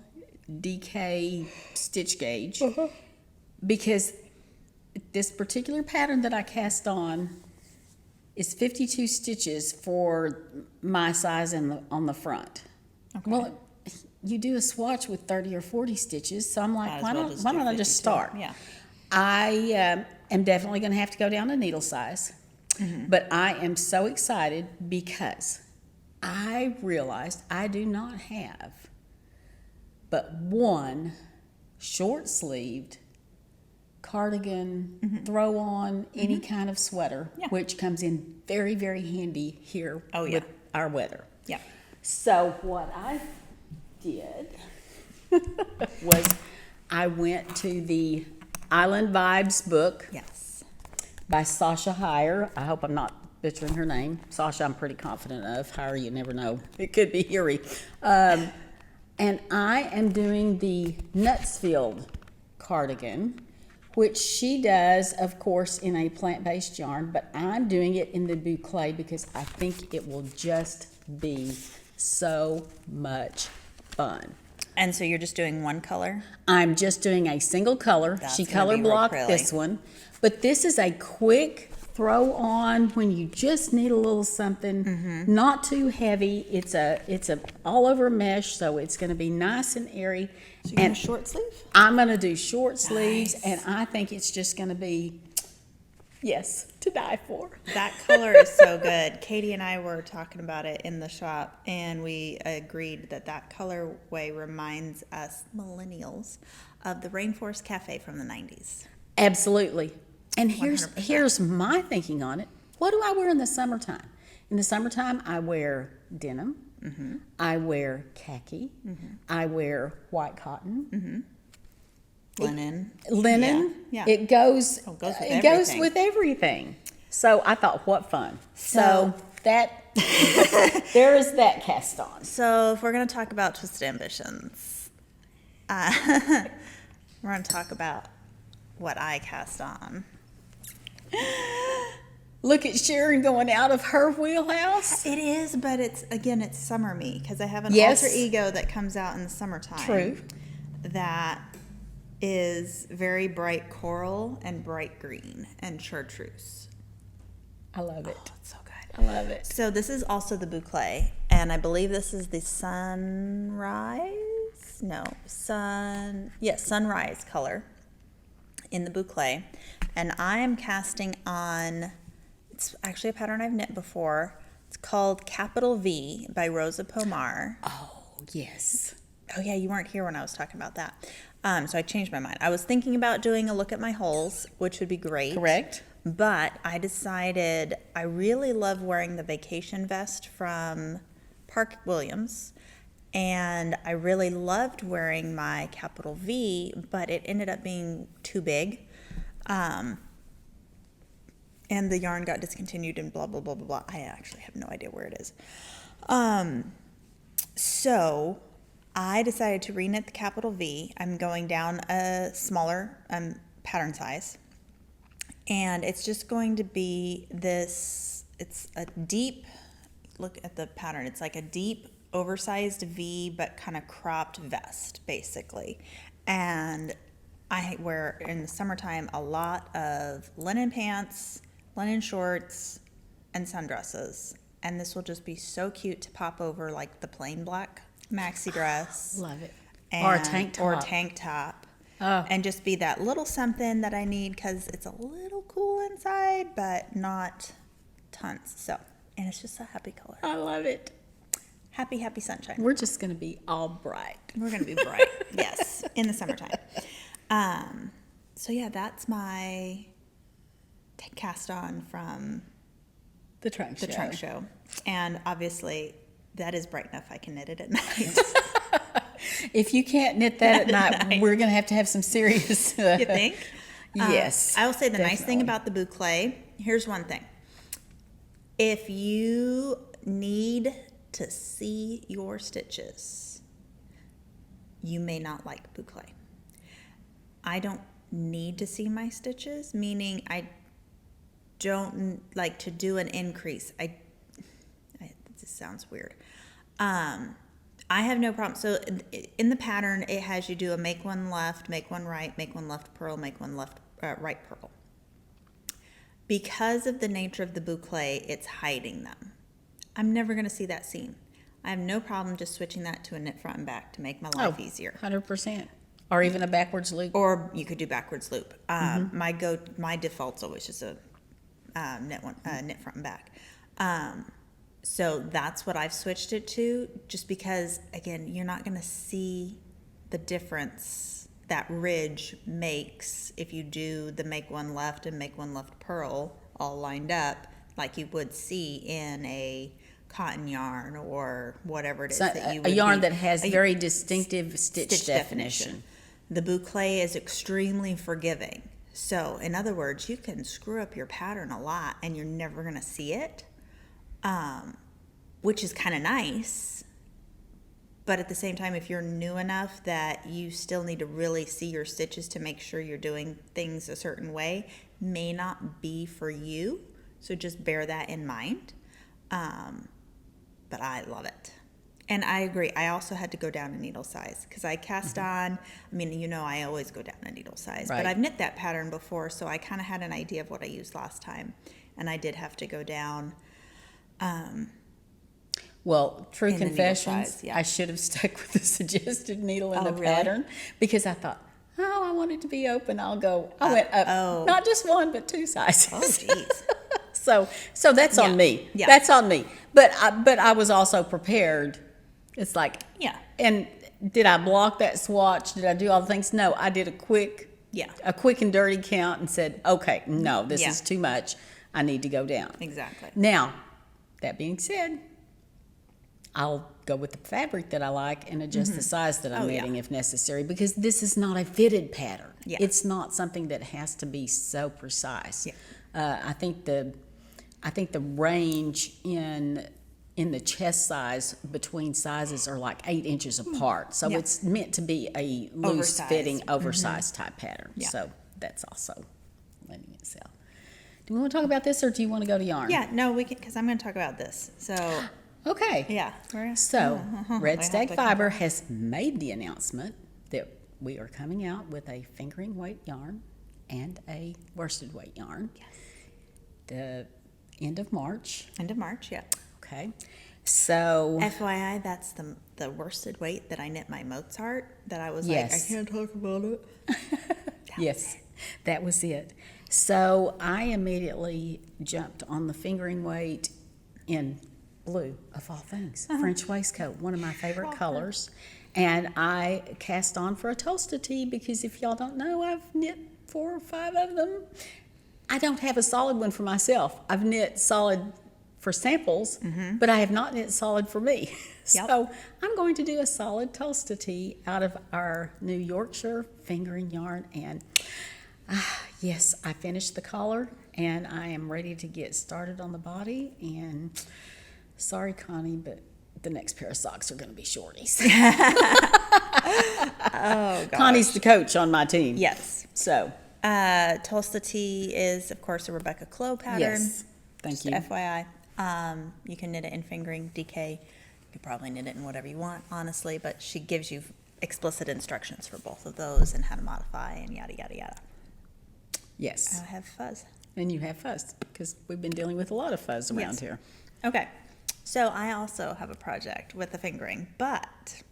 B: DK stitch gauge because this particular pattern that I cast on is 52 stitches for my size on the front. Okay. Well, you do a swatch with 30 or 40 stitches, so I'm like, why don't I just start?
A: Yeah.
B: I am definitely going to have to go down to needle size, but I am so excited because I realized I do not have but one short-sleeved cardigan, throw on any kind of sweater, which comes in very, very handy here with our weather.
A: Yeah.
B: So what I did was I went to the Island Vibes book by Sasha Heyer. I hope I'm not butchering her name. Sasha, I'm pretty confident of. Heyer, you never know. It could be Hiri. And I am doing the Nutsfield cardigan, which she does, of course, in a plant-based yarn, but I'm doing it in the boucle because I think it will just be so much fun.
A: And so you're just doing one color?
B: I'm just doing a single color. She color blocked this one, but this is a quick throw on when you just need a little something, not too heavy. It's a all over mesh, so it's going to be nice and airy.
A: So you're doing short sleeve?
B: I'm going to do short sleeves, and I think it's just going to be, to die for.
A: That color is so good. Katie and I were talking about it in the shop, and we agreed that colorway reminds us millennials of the Rainforest Cafe from the 90s.
B: Absolutely. And here's
A: 100%.
B: here's my thinking on it. What do I wear in the summertime? In the summertime, I wear denim. I wear khaki. I wear white cotton.
A: Linen. Yeah.
B: It goes.
A: It goes with
B: everything. So I thought, what fun. So that there is that cast on.
A: So if we're going to talk about Twisted Ambitions, we're going to talk about what I cast on.
B: Look at Sharon going out of her wheelhouse.
A: It is, but it's summer me because I have an
B: Yes.
A: alter ego that comes out in the summertime.
B: True.
A: That is very bright coral and bright green and chartreuse.
B: I love it.
A: Oh, it's so good.
B: I love it.
A: So this is also the boucle, and I believe this is the sunrise color. in the boucle, and I am casting on, it's actually a pattern I've knit before. It's called Capital V by Rosa Pomar.
B: Oh, yes.
A: Oh yeah, you weren't here when I was talking about that. So I changed my mind. I was thinking about doing a look at my holes, which would be great.
B: Correct.
A: But I decided I really love wearing the vacation vest from Park Williams. And I really loved wearing my Capital V, but it ended up being too big. And the yarn got discontinued and blah, blah, blah, blah, blah. I actually have no idea where it is. So I decided to reknit the Capital V. I'm going down a smaller pattern size. And it's just going to be this, it's a deep, look at the pattern. It's like a deep, oversized V, but kind of cropped vest, basically. And I wear, in the summertime, a lot of linen pants, linen shorts, and sundresses. And this will just be so cute to pop over like the plain black maxi dress.
B: Love it. Or a tank top.
A: Or a tank top.
B: Oh.
A: And just be that little something that I need because it's a little cool inside, but not tons. So, and it's just a happy color.
B: I love it.
A: Happy, happy sunshine.
B: We're just going to be all bright.
A: We're going to be bright. Yes, in the summertime. So yeah, that's my cast on from
B: The trunk show.
A: the trunk show. And obviously that is bright enough I can knit it at night.
B: If you can't knit that at night, we're going to have some serious...
A: You think?
B: Yes.
A: I will say the nice thing
B: definitely.
A: about the boucle, here's one thing. If you need to see your stitches, you may not like boucle. I don't need to see my stitches, meaning I don't like to do an increase. This sounds weird. I have no problem. So in the pattern, it has you do a make one left, make one right, make one left purl, make one left right purl. Because of the nature of the boucle, it's hiding them. I'm never going to see that seam. I have no problem just switching that to a knit front and back to make my life easier.
B: 100%. Or even a backwards loop.
A: Or you could do backwards loop. My default's always just a knit front and back. So that's what I've switched it to, just because, again, you're not going to see the difference that ridge makes if you do the make one left and make one left purl all lined up like you would see in a cotton yarn or whatever it is that you would
B: a yarn that has very distinctive stitch definition.
A: The boucle is extremely forgiving. So, in other words, you can screw up your pattern a lot and you're never going to see it, which is kind of nice. But at the same time, if you're new enough that you still need to really see your stitches to make sure you're doing things a certain way, may not be for you. So just bear that in mind. But I love it. And I agree. I also had to go down a needle size because I cast on, I mean, you know, I always go down a needle size,
B: Right.
A: but I've knit that pattern before. So I kind of had an idea of what I used last time. And I did have to go down.
B: Well, true
A: In the needle
B: confessions,
A: size, yeah.
B: I should have stuck with the suggested needle in
A: Oh,
B: the
A: really?
B: pattern because I thought, I want it to be open. I went up, not just one, but two sizes.
A: Oh, jeez.
B: So that's on me.
A: Yeah.
B: That's on me. But I was also prepared. It's like,
A: Yeah.
B: And did I block that swatch? Did I do all the things? No, I did a quick and dirty count and said, okay, no, this
A: Yeah.
B: is too much. I need to go down.
A: Exactly.
B: Now, that being said, I'll go with the fabric that I like and adjust the size that I'm knitting if necessary, because this is not a fitted pattern.
A: Yeah.
B: It's not something that has to be so precise.
A: Yeah.
B: I think the range in the chest size between sizes are like 8 inches apart. So
A: Yeah.
B: it's meant to be a loose
A: Oversized.
B: fitting, oversized type pattern.
A: Yeah.
B: So that's also lending itself. Do we want to talk about this or do you want to go to yarn?
A: Yeah, no, we can, because I'm going to talk about this. So,
B: Okay.
A: yeah.
B: So, Red
A: We
B: Stag
A: have to-
B: Fibre has made the announcement that we are coming out with a fingering weight yarn and a worsted weight yarn.
A: Yes.
B: The end of March.
A: End of March, yeah.
B: Okay. So,
A: FYI, that's the worsted weight that I knit my Mozart that I was
B: Yes.
A: like, I can't talk about it.
B: yes. That was it. So I immediately jumped on the fingering weight in blue, of all things. French waistcoat, one of my favorite colors. And I cast on for a toasted tee because if y'all don't know, I've knit 4 or 5 of them. I don't have a solid one for myself. I've knit solid for samples, but I have not knit solid for me.
A: Yep.
B: So I'm going to do a solid toasted tee out of our New Yorkshire fingering yarn. And yes, I finished the collar and I am ready to get started on the body. And sorry, Connie, but the next pair of socks are going to be shorties.
A: Oh, gosh.
B: Connie's the coach on my team.
A: Yes.
B: So,
A: Tulsa Tee is, of course, a Rebecca Clow pattern.
B: yes. Thank
A: Just
B: you.
A: FYI. You can knit it in fingering, DK. You could probably knit it in whatever you want, honestly, but she gives you explicit instructions for both of those and how to modify and yada, yada, yada.
B: Yes.
A: I have fuzz.
B: And you have fuzz because we've been dealing with a lot of fuzz around
A: Yes.
B: here.
A: Okay. So I also have a project with the fingering, but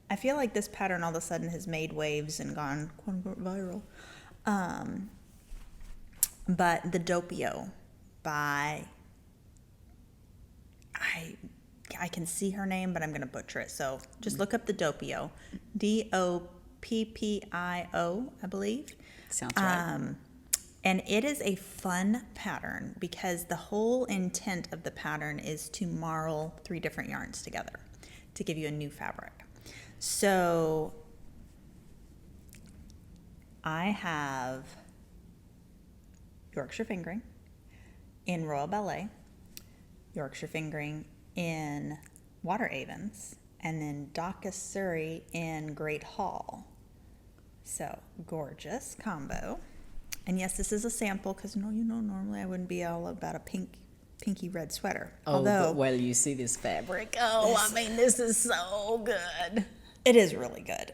A: I feel like this pattern all of a sudden has made waves and gone quote unquote viral. But the Doppio by, I can see her name, but I'm going to butcher it. So just look up the Doppio. Doppio, I believe.
B: Sounds right.
A: And it is a fun pattern because the whole intent of the pattern is to marl 3 different yarns together to give you a new fabric. So I have Yorkshire fingering in Royal Ballet, Yorkshire fingering in Water Avens, and then Dacus Suri in Great Hall. So gorgeous combo. And yes, this is a sample because normally I wouldn't be all about a pinky red sweater.
B: But wait till you see this fabric. Oh, I mean, this is so good.
A: It is really good.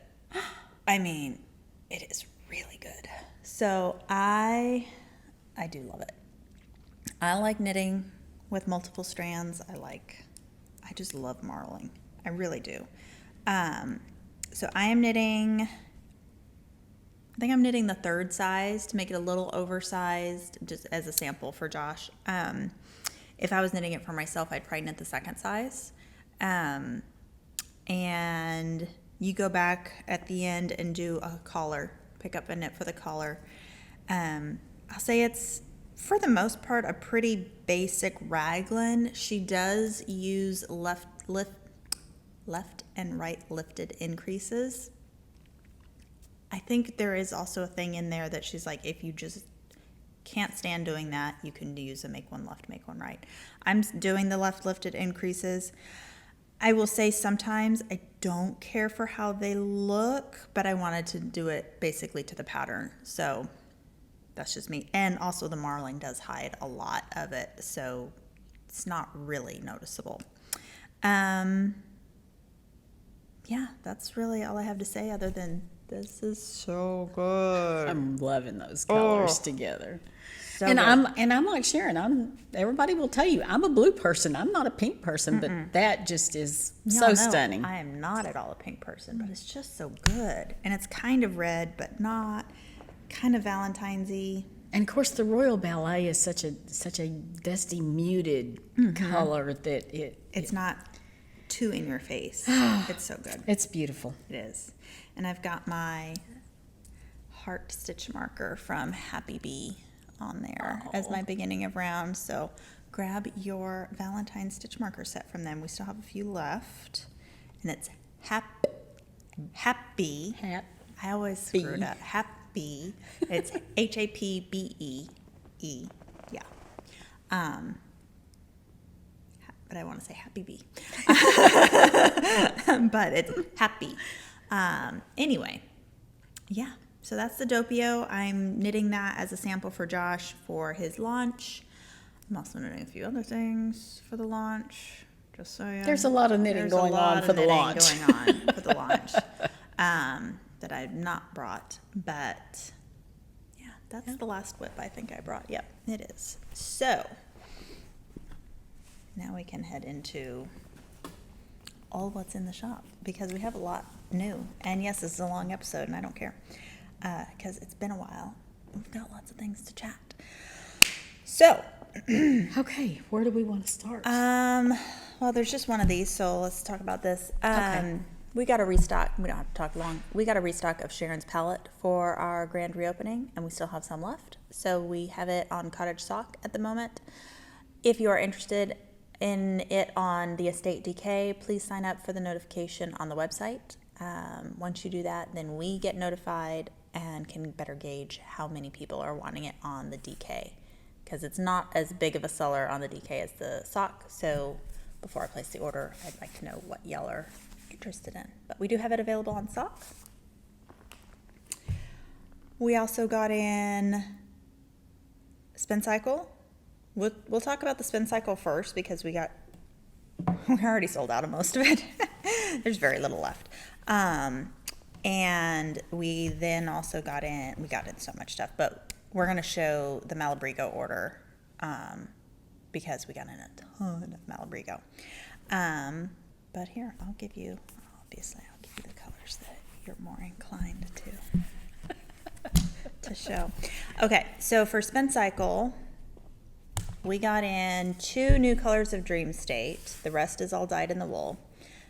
A: I mean, it is really good. So I do love it. I like knitting with multiple strands. I just love marling. I really do. So I am knitting, I think I'm knitting the 3rd size to make it a little oversized, just as a sample for Josh. If I was knitting it for myself, I'd probably knit the 2nd size. And you go back at the end and do a collar, pick up a knit for the collar. I'll say it's, for the most part, a pretty basic raglan. She does use left and right lifted increases. I think there is also a thing in there that she's like, if you just can't stand doing that, you can use a make one left, make one right. I'm doing the left lifted increases. I will say sometimes I don't care for how they look, but I wanted to do it basically to the pattern. So that's just me. And also the marling does hide a lot of it, so it's not really noticeable. Yeah, that's really all I have to say other than this is so good.
B: I'm loving those colors together.
A: So
B: and
A: good.
B: I'm like Sharon. Everybody will tell you I'm a blue person. I'm not a pink person, but that just is
A: Y'all know
B: stunning.
A: I am not at all a pink person, but it's just so good. And it's kind of red, but not kind of Valentine's-y.
B: And of course, the Royal Ballet is such a dusty, muted color that
A: It's not too in your face. It's so good.
B: it's beautiful.
A: It is. And I've got my heart stitch marker from Happy Bee on there as my beginning of round. So grab your Valentine stitch marker set from them. We still have a few left. And it's Happy. I always screw it up. Happy. It's HAPBEE. Yeah. But I want to say Happy Bee. But it's Happy. Anyway, yeah. So that's the Doppio. I'm knitting that as a sample for Josh for his launch. I'm also knitting a few other things for the launch. Just so you
B: There's a lot of knitting going on for the launch.
A: That I've not brought, but yeah, that's the last whip I think I brought. Yep, it is. So now we can head into all what's in the shop because we have a lot new. And yes, this is a long episode and I don't care because it's been a while. we've got lots of things to chat. So,
B: Okay, where do we want to start?
A: well, there's just one of these, so let's talk about this.
B: Okay.
A: We got a restock. We don't have to talk long. We got a restock of Sharon's palette for our grand reopening, and we still have some left. So we have it on Cottage sock at the moment. If you are interested in it on the Estate DK, please sign up for the notification on the website. Once you do that, then we get notified and can better gauge how many people are wanting it on the DK, because it's not as big of a seller on the DK as the sock. So before I place the order, I'd like to know what y'all are interested in. But we do have it available on sock. We also got in Spincycle. We'll talk about the Spincycle first because we already sold out of most of it. There's very little left. And we then also got in so much stuff, but we're going to show the Malabrigo order because we got in a ton of Malabrigo. But here, I'll give you the colors that you're more inclined to show. Okay, so for Spincycle, we got in 2 new colors of Dream State. The rest is all dyed in the wool.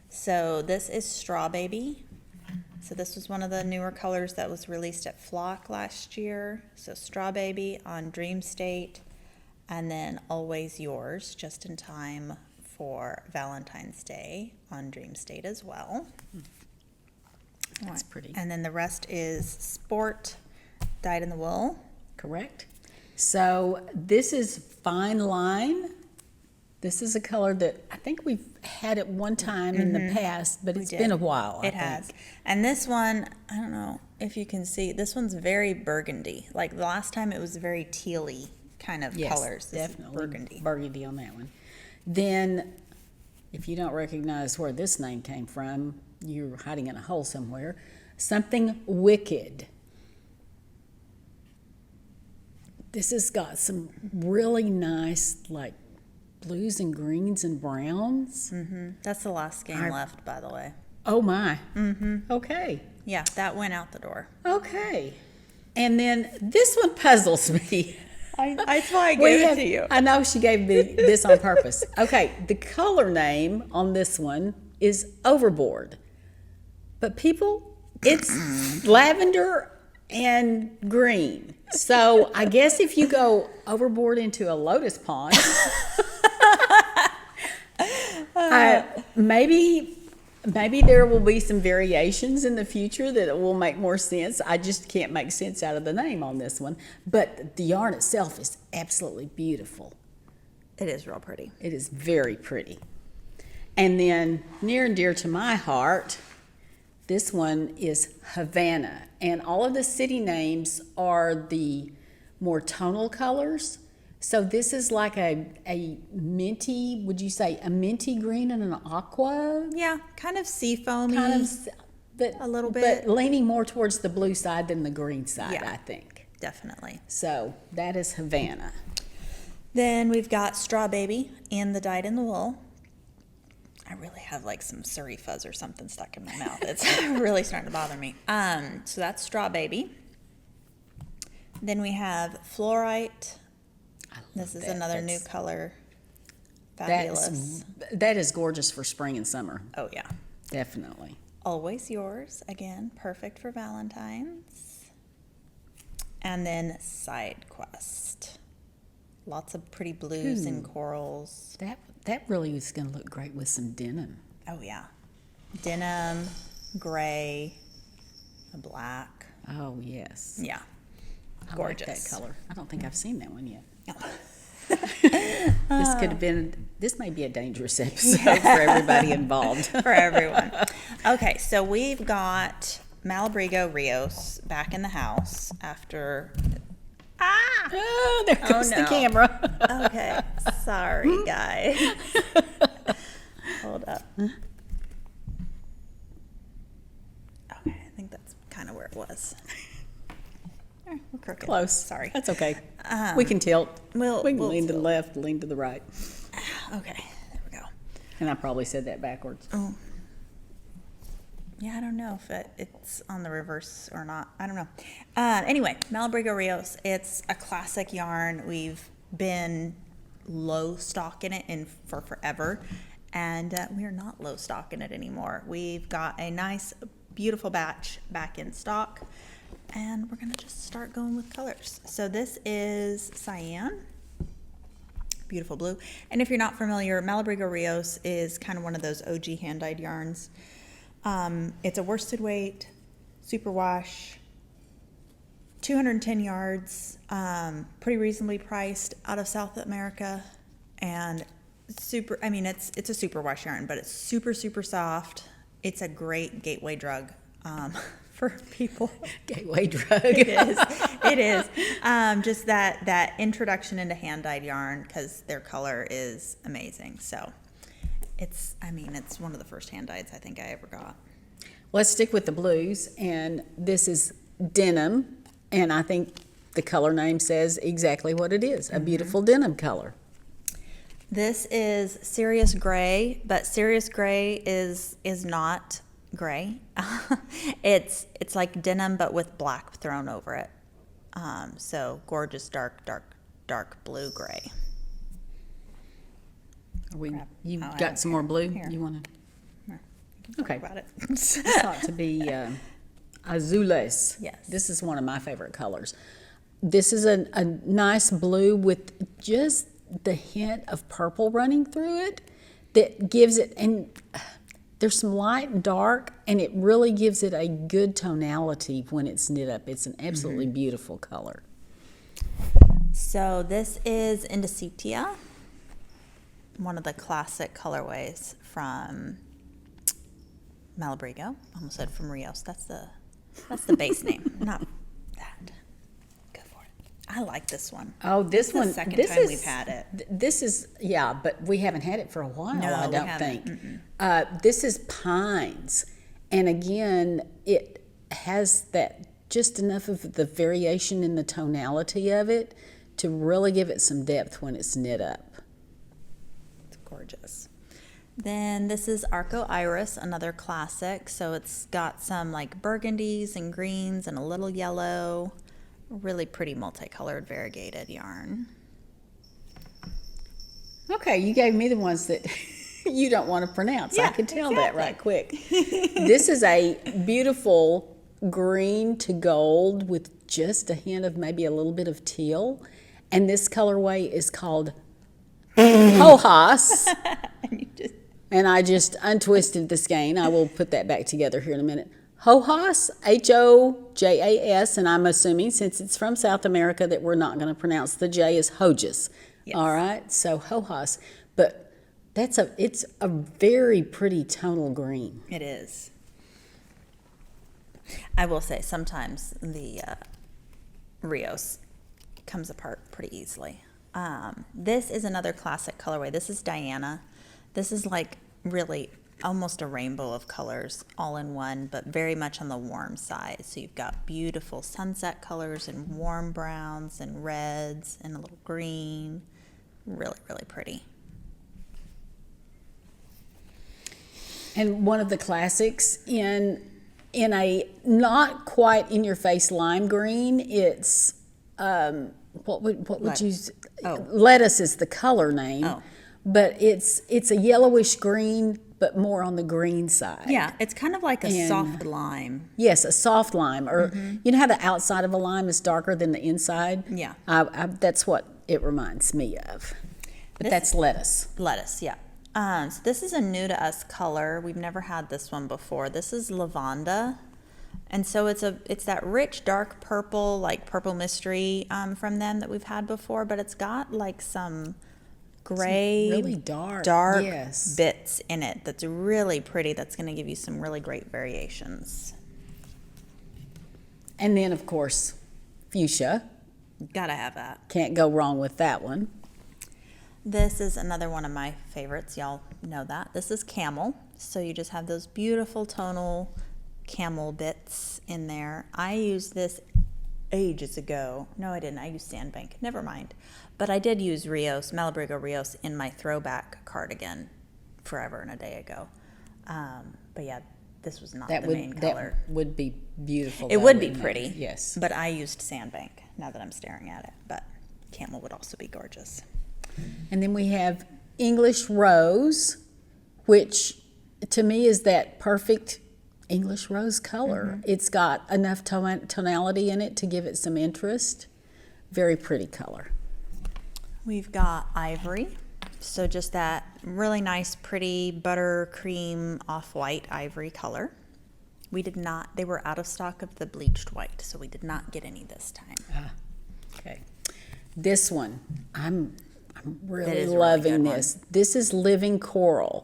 A: So this is Straw Baby. So this was one of the newer colors that was released at Flock last year. So Straw Baby on Dream State, and then Always Yours, just in time for Valentine's Day on Dream State as well.
B: That's pretty.
A: And then the rest is Sport, dyed in the wool.
B: Correct. So this is Fine Line. This is a color that I think we've had at one time in the past, but it's been a while.
A: It has. And this one, I don't know if you can see, this one's very burgundy. Like the last time it was very tealy kind of colors. This
B: Definitely
A: is burgundy.
B: Burgundy on that one. Then, if you don't recognize where this name came from, you're hiding in a hole somewhere. Something Wicked. This has got some really nice, like, blues and greens and browns.
A: That's the last game left, by the way.
B: Oh, my. Okay.
A: Yeah, that went out the door.
B: Okay. And then this one puzzles me.
A: That's why I gave it to you.
B: I know she gave me this on purpose. Okay, the color name on this one is Overboard. But people, it's lavender and green. So I guess if you go overboard into a lotus pond, maybe there will be some variations in the future that will make more sense. I just can't make sense out of the name on this one. But the yarn itself is absolutely beautiful.
A: It is real pretty.
B: It is very pretty. And then near and dear to my heart, this one is Havana. And all of the city names are the more tonal colors. So this is like a minty, would you say a minty green and an aqua?
A: Yeah, kind of seafoamy.
B: But
A: a little bit.
B: But leaning more towards the blue side than the green side,
A: Yeah.
B: I think.
A: Definitely.
B: So that is Havana.
A: Then we've got Straw Baby in the dyed in the wool. I really have like some Suri fuzz or something stuck in my mouth. It's really starting to bother me. So that's Straw Baby. Then we have Fluorite. This is another new color. Fabulous.
B: That is gorgeous for spring and summer.
A: Oh, yeah.
B: Definitely.
A: Always Yours. Again, perfect for Valentine's. And then Side Quest. Lots of pretty blues and corals.
B: That really is going to look great with some denim.
A: Oh, yeah. Denim, gray, a black.
B: Oh, yes.
A: Yeah.
B: Gorgeous.
A: Gorgeous.
B: I like that color. I don't think I've seen that one yet.
A: No.
B: This may be a dangerous episode for everybody involved.
A: For everyone. Okay, so we've got Malabrigo Rios back in the house after...
B: Oh, there goes the
A: no.
B: camera.
A: Okay, sorry, guys. Hold up. Okay, I think that's kind of where it was. We're crooked.
B: Close.
A: Sorry.
B: That's okay. We can tilt. We can lean to the
A: tilt.
B: left, lean to the right.
A: Okay, there we go.
B: And I probably said that backwards.
A: Oh. Yeah, I don't know if it's on the reverse or not. I don't know. Anyway, Malabrigo Rios. It's a classic yarn. We've been low stock in it for forever, and we are not low stock in it anymore. We've got a nice, beautiful batch back in stock, and we're gonna just start going with colors. So this is cyan. Beautiful blue. And if you're not familiar, Malabrigo Rios is kind of one of those OG hand-dyed yarns. It's a worsted weight, superwash, 210 yards, pretty reasonably priced out of South America, and it's a superwash yarn, but it's super, super soft. It's a great gateway drug for people.
B: Gateway drug.
A: It is. It is. Just that introduction into hand-dyed yarn, because their color is amazing. So it's one of the first hand-dyeds I think I ever got.
B: Let's stick with the blues, and this is denim, and I think the color name says exactly what it is, a beautiful denim color.
A: This is Sirius Gray, but Sirius Gray is not gray. It's like denim but with black thrown over it. So gorgeous dark blue gray.
B: You got some more blue?
A: Here.
B: You want to?
A: Okay. About it.
B: It's thought to be azules.
A: Yes.
B: This is one of my favorite colors. This is a nice blue with just the hint of purple running through it that gives it, and there's some light and dark, and it really gives it a good tonality when it's knit up. It's an absolutely beautiful color.
A: So this is Indicitia, one of the classic colorways from Malabrigo. Almost said from Rios. That's the base name, not that. Go for it. I like this one.
B: Oh, this one.
A: The second time we've had it.
B: This is, yeah, but we haven't had it for a while,
A: No,
B: I
A: we
B: don't
A: haven't.
B: think. This is pines. And again, it has that just enough of the variation in the tonality of it to really give it some depth when it's knit up.
A: It's gorgeous. Then this is Arco Iris, another classic. So it's got some like burgundies and greens and a little yellow. Really pretty multicolored variegated yarn.
B: Okay, you gave me the ones that you don't want to pronounce.
A: Yeah,
B: I could tell that
A: exactly.
B: right quick. This is a beautiful green to gold with just a hint of maybe a little bit of teal. And this colorway is called Hojas. And I just untwisted the skein. I will put that back together here in a minute. Hojas, Hojas, and I'm assuming since it's from South America that we're not going to pronounce the J as Hojas.
A: Yes.
B: All right, so Hojas. But it's a very pretty tonal green.
A: It is. I will say sometimes the Rios comes apart pretty easily. This is another classic colorway. This is Diana. This is like really almost a rainbow of colors all in one, but very much on the warm side. So you've got beautiful sunset colors and warm browns and reds and a little green. Really, really pretty.
B: And one of the classics in a not quite in your face lime green, it's what would you? Lettuce is the color name.
A: Oh.
B: But it's a yellowish green, but more on the green side.
A: Yeah, it's kind of like a soft lime.
B: Yes, a soft lime. Or you know how the outside of a lime is darker than the inside?
A: Yeah.
B: That's what it reminds me of. But that's lettuce.
A: Lettuce, yeah. So this is a new to us color. We've never had this one before. This is lavanda. And so it's that rich dark purple, like purple mystery from them that we've had before, but it's got like some gray,
B: really dark
A: yes, bits in it that's really pretty. That's going to give you some really great variations.
B: And then, of course, fuchsia.
A: Gotta have that.
B: Can't go wrong with that one.
A: This is another one of my favorites. Y'all know that. This is camel. So you just have those beautiful tonal camel bits in there. I used this ages ago. No, I didn't. I used Sandbank. Never mind. But I did use Rios, Malabrigo Rios, in my throwback cardigan forever and a day ago. But yeah, this was not the main color.
B: That would be beautiful.
A: It would be pretty.
B: Yes.
A: But I used Sandbank now that I'm staring at it. But camel would also be gorgeous.
B: And then we have English Rose, which to me is that perfect English rose color. It's got enough tonality in it to give it some interest. Very pretty color.
A: We've got Ivory. So just that really nice, pretty buttercream off-white ivory color. They were out of stock of the bleached white, so we did not get any this time.
B: Okay. This one, I'm really
A: is a really
B: loving
A: good
B: this. This is Living Coral.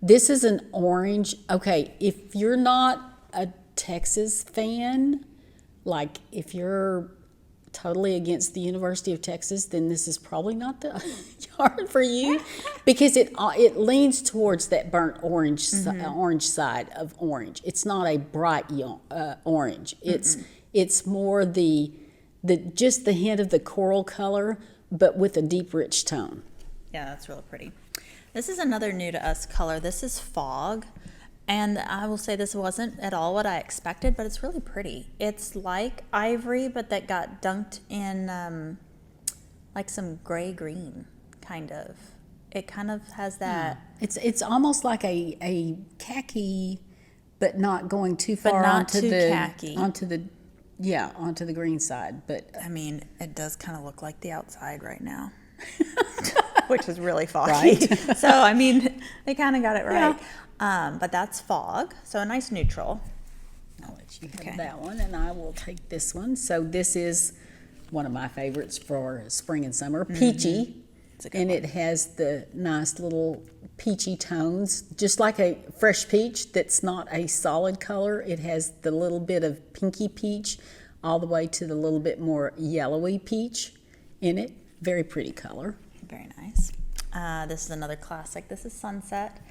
B: This is an orange. Okay, if you're not a Texas fan, like if you're totally against the University of Texas, then this is probably not the yarn for you, because it leans towards that burnt orange orange side of orange. It's not a bright orange. It's more the just the hint of the coral color, but with a deep, rich tone.
A: Yeah, that's really pretty. This is another new to us color. This is Fog. And I will say this wasn't at all what I expected, but it's really pretty. It's like ivory, but that got dunked in like some gray-green, kind of. It kind of has that...
B: It's almost like a khaki, but not going too far
A: onto khaki.
B: Onto the green side. But
A: I mean, it does kind of look like the outside right now, which is really foggy.
B: Right.
A: So, I mean, they kind of got it right. But that's Fog, so a nice neutral.
B: I'll let you have that one, and I will take this one. So this is one of my favorites for spring and summer, Peachy. And it has the nice little peachy tones, just like a fresh peach that's not a solid color. It has the little bit of pinky peach all the way to the little bit more yellowy peach in it. Very pretty color.
A: Very nice. This is another classic. This is Sunset.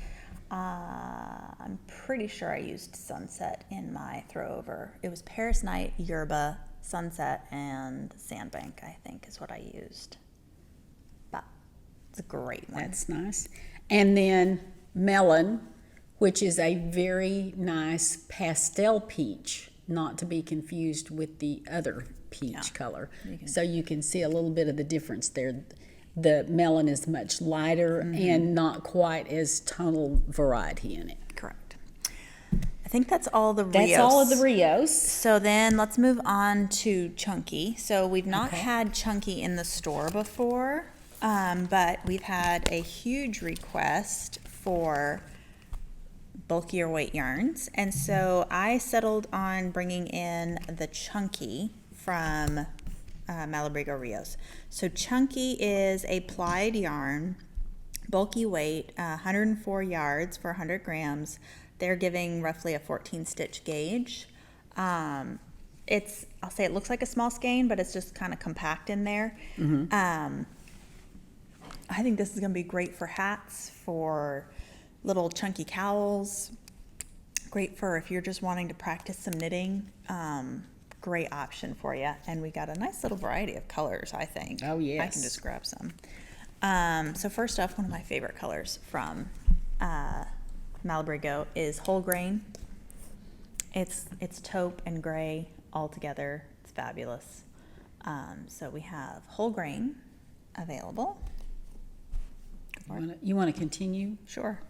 A: I'm pretty sure I used Sunset in my throwover. It was Paris Night, Yerba, Sunset, and Sandbank, I think, is what I used. But it's a great one.
B: That's nice. And then Melon, which is a very nice pastel peach, not to be confused with the other peach color. So you can see a little bit of the difference there. The melon is much lighter and not quite as tonal variety in it.
A: Correct. I think that's all the Rios.
B: That's all of the Rios.
A: So then let's move on to Chunky. So we've not had Chunky in the store before, but we've had a huge request for bulkier weight yarns. And so I settled on bringing in the Chunky from Malabrigo Rios. So Chunky is a plied yarn, bulky weight, 104 yards for 100 grams. They're giving roughly a 14 stitch gauge. I'll say it looks like a small skein, but it's just kind of compact in there. I think this is going to be great for hats, for little chunky cowls, great for if you're just wanting to practice some knitting. Great option for you. And we got a nice little variety of colors, I think.
B: Oh, yes.
A: I can just grab some. So first off, one of my favorite colors from Malabrigo is whole grain. It's taupe and gray all together. It's fabulous. So we have whole grain available.
B: You want to continue?
A: Sure.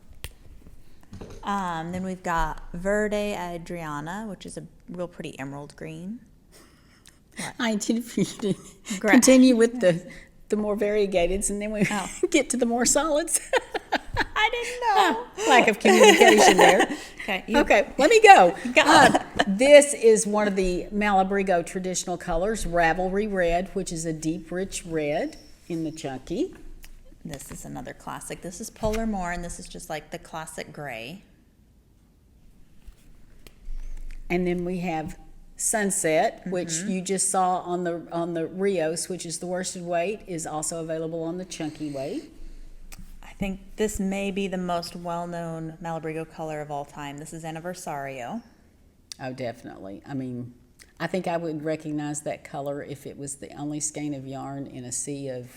A: Then we've got Verde Adriana, which is a real pretty emerald green.
B: I intended for you to continue with the more variegateds, and then we get to the more solids.
A: I didn't know.
B: Lack of communication there. Okay, let me go. This is one of the Malabrigo traditional colors, Ravelry Red, which is a deep, rich red in the Chunky.
A: This is another classic. This is Polar More, and this is just like the classic gray.
B: And then we have Sunset, which you just saw on the Rios, which is the worsted weight, is also available on the Chunky weight.
A: I think this may be the most well-known Malabrigo color of all time. This is Anniversario.
B: Oh, definitely. I mean, I think I would recognize that color if it was the only skein of yarn in a sea of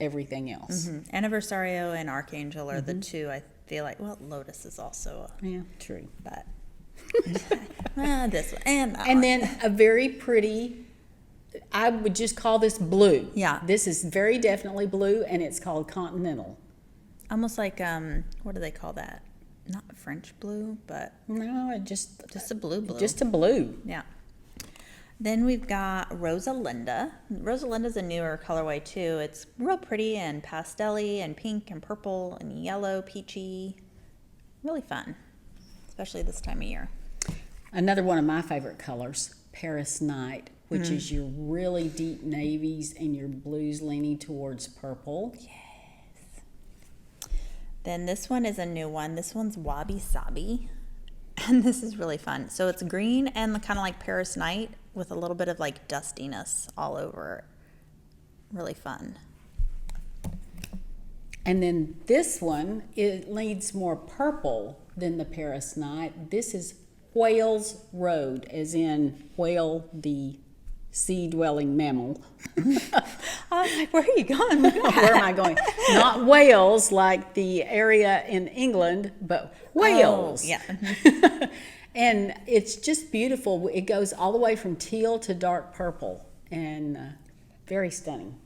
B: everything else.
A: Anniversario and Archangel are the two I feel like. Well, Lotus is also
B: true.
A: But This one and that
B: And
A: one.
B: then a very pretty, I would just call this blue.
A: Yeah.
B: This is very definitely blue, and it's called Continental.
A: Almost like, what do they call that? Not French blue, but
B: No, it just
A: a blue.
B: just a blue.
A: Yeah. Then we've got Rosalinda. Rosalinda's a newer colorway too. It's real pretty and pastel-y and pink and purple and yellow, peachy. Really fun, especially this time of year.
B: Another one of my favorite colors, Paris Night, which is your really deep navies and your blues leaning towards purple.
A: Then this one is a new one. This one's Wabi Sabi. And this is really fun. So it's green and kind of like Paris Night with a little bit of like dustiness all over it. Really fun.
B: And then this one, it leads more purple than the Paris Night. This is Whale's Road, as in whale, the sea-dwelling mammal.
A: I was like, where are you going with that?
B: Where am I going? Not Wales, like the area in England, but Wales.
A: Oh, yeah.
B: And it's just beautiful. It goes all the way from teal to dark purple, and very stunning.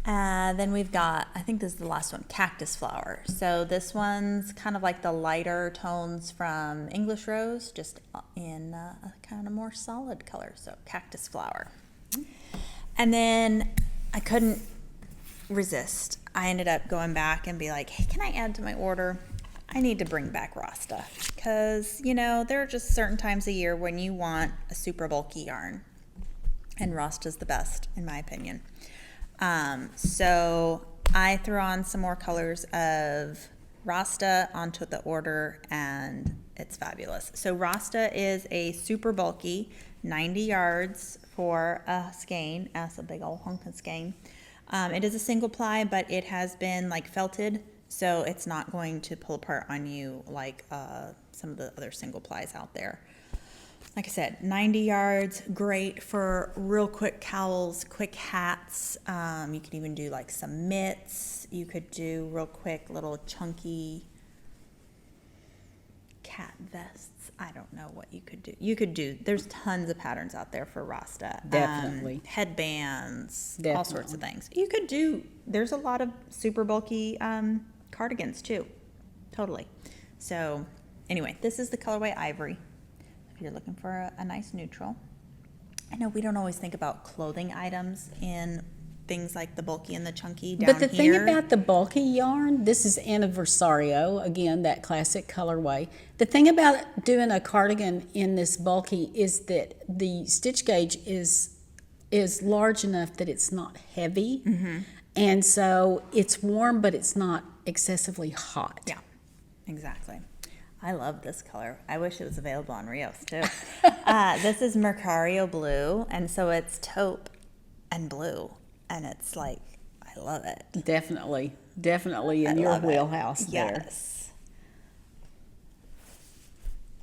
A: Then we've got, I think this is the last one, Cactus Flower. So this one's kind of like the lighter tones from English Rose, just in a kind of more solid color. So Cactus Flower. And then I couldn't resist. I ended up going back and be like, hey, can I add to my order? I need to bring back Rasta. Because, you know, there are just certain times a year when you want a super bulky yarn. And Rasta's the best, in my opinion. So I threw on some more colors of Rasta onto the order, and it's fabulous. So Rasta is a super bulky 90 yards for a skein. That's a big old hunk of skein. It is a single ply, but it has been like felted, so it's not going to pull apart on you like some of the other single plies out there. Like I said, 90 yards, great for real quick cowls, quick hats. You could even do like some mitts. You could do real quick little chunky cat vests. I don't know what you could do. You could do, there's tons of patterns out there for Rasta.
B: Definitely.
A: Headbands, all
B: Definitely.
A: sorts of things. You could do, there's a lot of super bulky cardigans too. Totally. So anyway, this is the colorway Ivory. You're looking for a nice neutral. I know we don't always think about clothing items in things like the bulky and the chunky down
B: But the
A: here.
B: thing about the bulky yarn, this is Anniversario, again, that classic colorway. The thing about doing a cardigan in this bulky is that the stitch gauge is large enough that it's not heavy. Mm-hmm. And so it's warm, but it's not excessively hot.
A: Yeah, exactly. I love this color. I wish it was available on Rios too. This is Mercario Blue, and so it's taupe and blue, and it's like, I love it.
B: Definitely in your wheelhouse there.
A: Yes.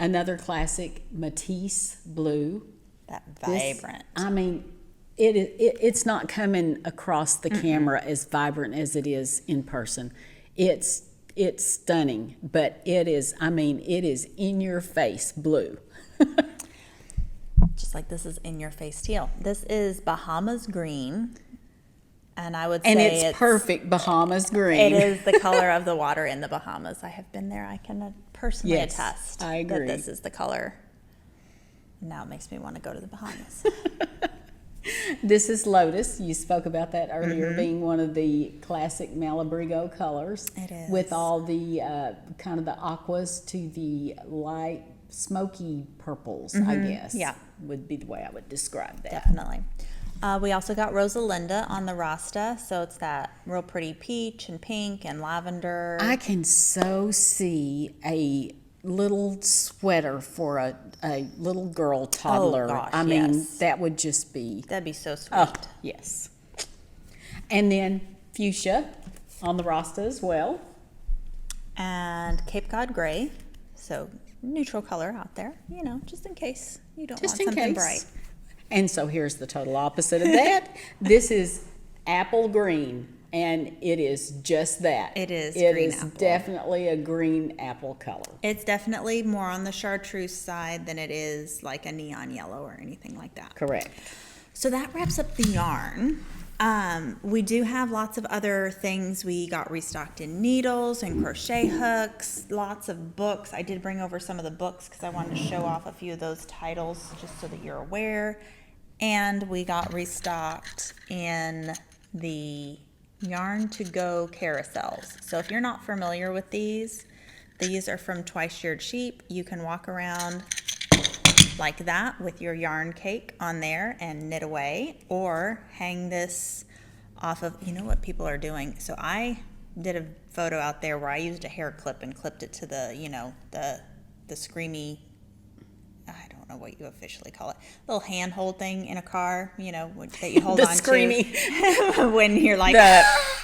B: Another classic, Matisse Blue.
A: That vibrant.
B: I mean, it's not coming across the camera as vibrant as it is in person. It's stunning, but it is in your face blue.
A: Just like this is in your face teal. This is Bahamas green, and I would say
B: And it's perfect Bahamas green.
A: It is the color of the water in the Bahamas. I have been there. I can personally
B: Yes,
A: attest
B: I agree.
A: that this is the color. Now it makes me want to go to the Bahamas.
B: This is Lotus. You spoke about that earlier, being one of the classic Malabrigo colors.
A: It is.
B: With all the kind of the aquas to the light smoky purples, I guess.
A: Yeah.
B: Would be the way I would describe that.
A: Definitely. We also got Rosalinda on the Rasta, so it's that real pretty peach and pink and lavender.
B: I can so see a little sweater for a little girl toddler.
A: Oh, gosh,
B: I mean,
A: yes.
B: that would just be,
A: That'd be so sweet.
B: oh, yes. And then fuchsia on the Rasta as well.
A: And Cape Cod Gray, so neutral color out there, you know, just in case you don't
B: Just
A: want
B: in
A: something
B: case.
A: bright.
B: And so here's the total opposite of that. This is apple green. and it is just that.
A: It is
B: It
A: green
B: is
A: apple.
B: definitely a green apple color.
A: It's definitely more on the chartreuse side than it is like a neon yellow or anything like that.
B: Correct.
A: So that wraps up the yarn. We do have lots of other things. We got restocked in needles and crochet hooks, lots of books. I did bring over some of the books because I wanted to show off a few of those titles just so that you're aware. And we got restocked in the yarn to go carousels. So if you're not familiar with these are from Twice Sheared Sheep. You can walk around like that with your yarn cake on there and knit away, or hang this off of, you know what people are doing. So I did a photo out there where I used a hair clip and clipped it to the, you know, the screamy, I don't know what you officially call it, little handhold thing in a car, you know, that you hold
B: The
A: on
B: screamy.
A: to when you're like,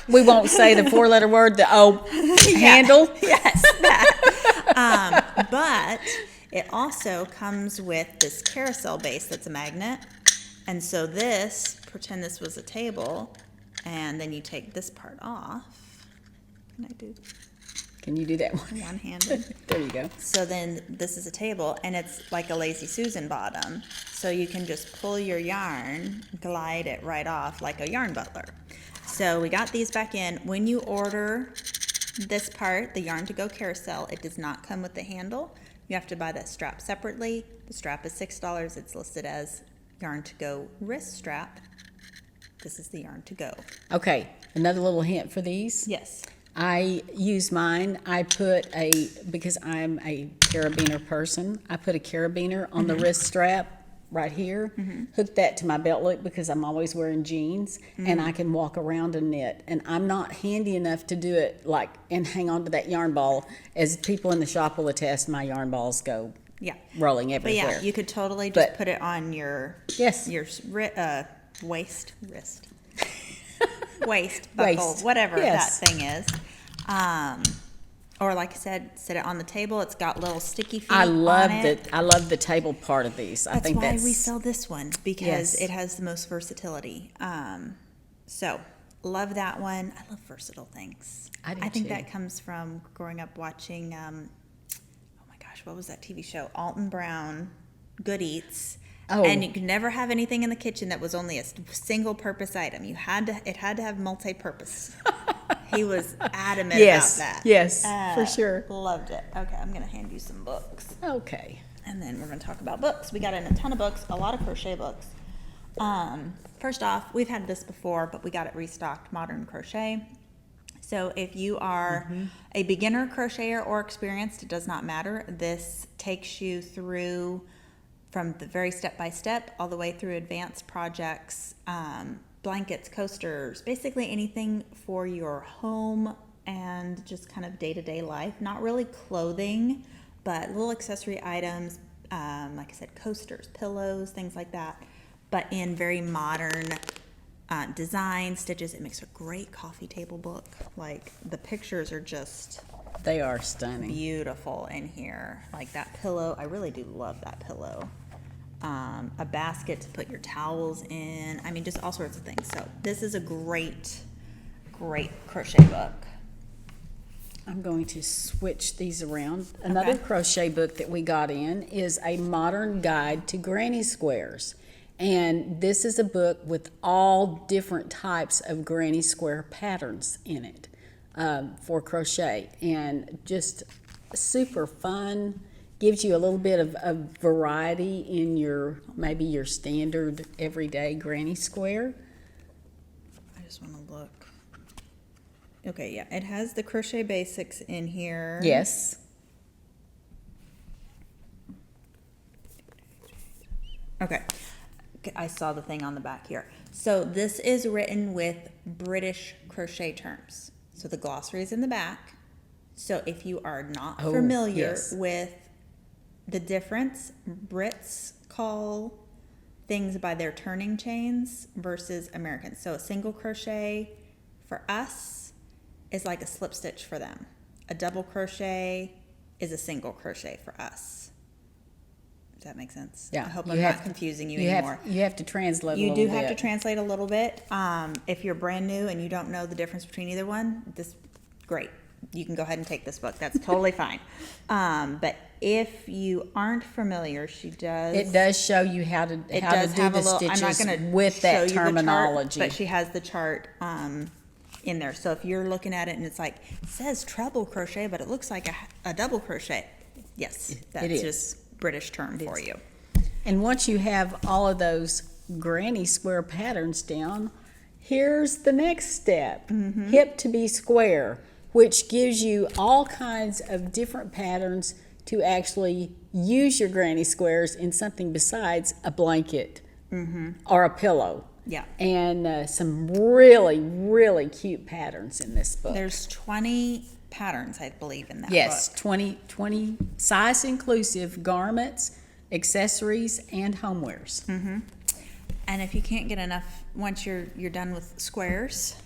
B: We won't say the 4-letter word, the handle.
A: yes, that. But it also comes with this carousel base that's a magnet. And so this, pretend this was a table, and then you take this part off.
B: Can you do that one?
A: One-handed?
B: There you go.
A: So then this is a table, and it's like a Lazy Susan bottom. So you can just pull your yarn, glide it right off like a yarn butler. So we got these back in. When you order this part, the yarn to go carousel, it does not come with the handle. You have to buy that strap separately. The strap is $6. It's listed as yarn to go wrist strap. This is the yarn to go.
B: Okay, another little hint for these.
A: Yes.
B: I use mine. I put because I'm a carabiner person, I put a carabiner on the wrist strap right here, hook that to my belt loop because I'm always wearing jeans, and I can walk around and knit. And I'm not handy enough to do it and hang on to that yarn ball. As people in the shop will attest, my yarn balls go rolling everywhere.
A: But yeah, you could totally just put it on your waist, buckle, whatever that thing is. Or like I said, set it on the table. It's got little sticky feet
B: I love
A: on it.
B: I love the table part of these. I think
A: that's why we sell this one, because it has the most versatility. So love that one. I love versatile things. I think that comes from growing up watching, oh my gosh, what was that TV show? Alton Brown, Good Eats. Oh. And you could never have anything in the kitchen that was only a single purpose item. It had to have multi-purpose. He was adamant about that.
B: Yes, for sure.
A: Loved it. Okay, I'm going to hand you some books.
B: Okay.
A: And then we're going to talk about books. We got in a ton of books, a lot of crochet books. First off, we've had this before, but we got it restocked, Modern Crochet. So if you are a beginner crocheter or experienced, it does not matter. This takes you through from the very step-by-step all the way through advanced projects, blankets, coasters, basically anything for your home and just kind of day-to-day life. Not really clothing, but little accessory items, like I said, coasters, pillows, things like that, but in very modern design, stitches. It makes a great coffee table book. Like, the pictures are just...
B: They are stunning.
A: Beautiful in here. Like that pillow, I really do love that pillow. A basket to put your towels in. I mean, just all sorts of things. So this is a great crochet book.
B: I'm going to switch these around. Another crochet book that we got in is A Modern Guide to Granny Squares. And this is a book with all different types of granny square patterns in it for crochet. And just super fun. Gives you a little bit of variety in maybe your standard everyday granny square.
A: I just want to look. Okay, yeah, it has the crochet basics in here.
B: Yes.
A: Okay, I saw the thing on the back here. So this is written with British crochet terms. So the glossary is in the back. So if you are not familiar with the difference, Brits call things by their turning chains versus Americans. So a single crochet for us is like a slip stitch for them. A double crochet is a single crochet for us. Does that make sense?
B: Yeah.
A: I hope
B: You
A: I'm
B: have-
A: not confusing you
B: You
A: anymore.
B: have to translate a
A: You
B: little
A: do have to
B: bit.
A: translate a little bit. If you're brand new and you don't know the difference between either one, great. You can go ahead and take this book. That's totally fine. But if you aren't familiar,
B: It does show you how to do the stitches
A: I'm not going to
B: with that terminology.
A: but she has the chart in there. So if you're looking at it and it's like, it says treble crochet, but it looks like a double crochet. Yes, that's
B: is.
A: just British term for you.
B: And once you have all of those granny square patterns down, here's the next step. Hip to be square, which gives you all kinds of different patterns to actually use your granny squares in something besides a blanket or a pillow.
A: Yeah.
B: And some really, really cute patterns in this book.
A: There's 20 patterns, I believe, in that
B: Yes,
A: book.
B: 20 size inclusive garments, accessories, and homewares.
A: And if you can't get enough, once you're done with squares,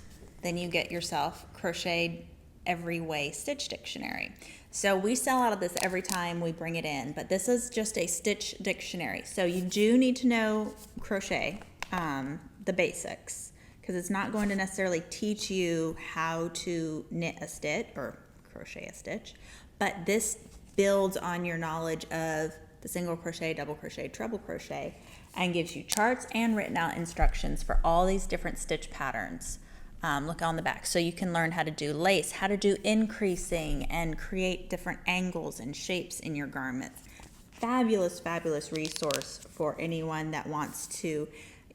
A: then you get yourself Crocheted Every Way Stitch Dictionary. So we sell out of this every time we bring it in, but this is just a stitch dictionary. So you do need to know crochet, the basics, because it's not going to necessarily teach you how to knit a stitch or crochet a stitch, but this builds on your knowledge of the single crochet, double crochet, treble crochet, and gives you charts and written out instructions for all these different stitch patterns. Look on the back. So you can learn how to do lace, how to do increasing, and create different angles and shapes in your garments. Fabulous, fabulous resource for anyone that wants to,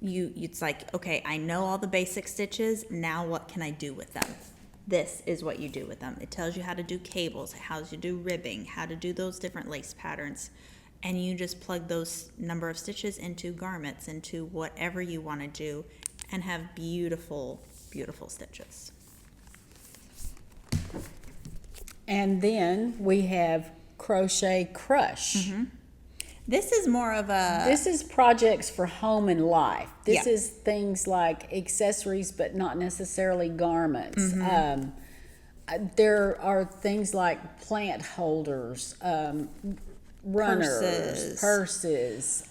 A: it's like, okay, I know all the basic stitches, now what can I do with them? This is what you do with them. It tells you how to do cables, how to do ribbing, how to do those different lace patterns. And you just plug those number of stitches into garments, into whatever you want to do, and have beautiful, beautiful stitches.
B: And then we have Crochet Crush.
A: This is more of a...
B: This is projects for home and life. This
A: Yeah.
B: is things like accessories, but not necessarily garments. There are things like plant holders, runners, purses.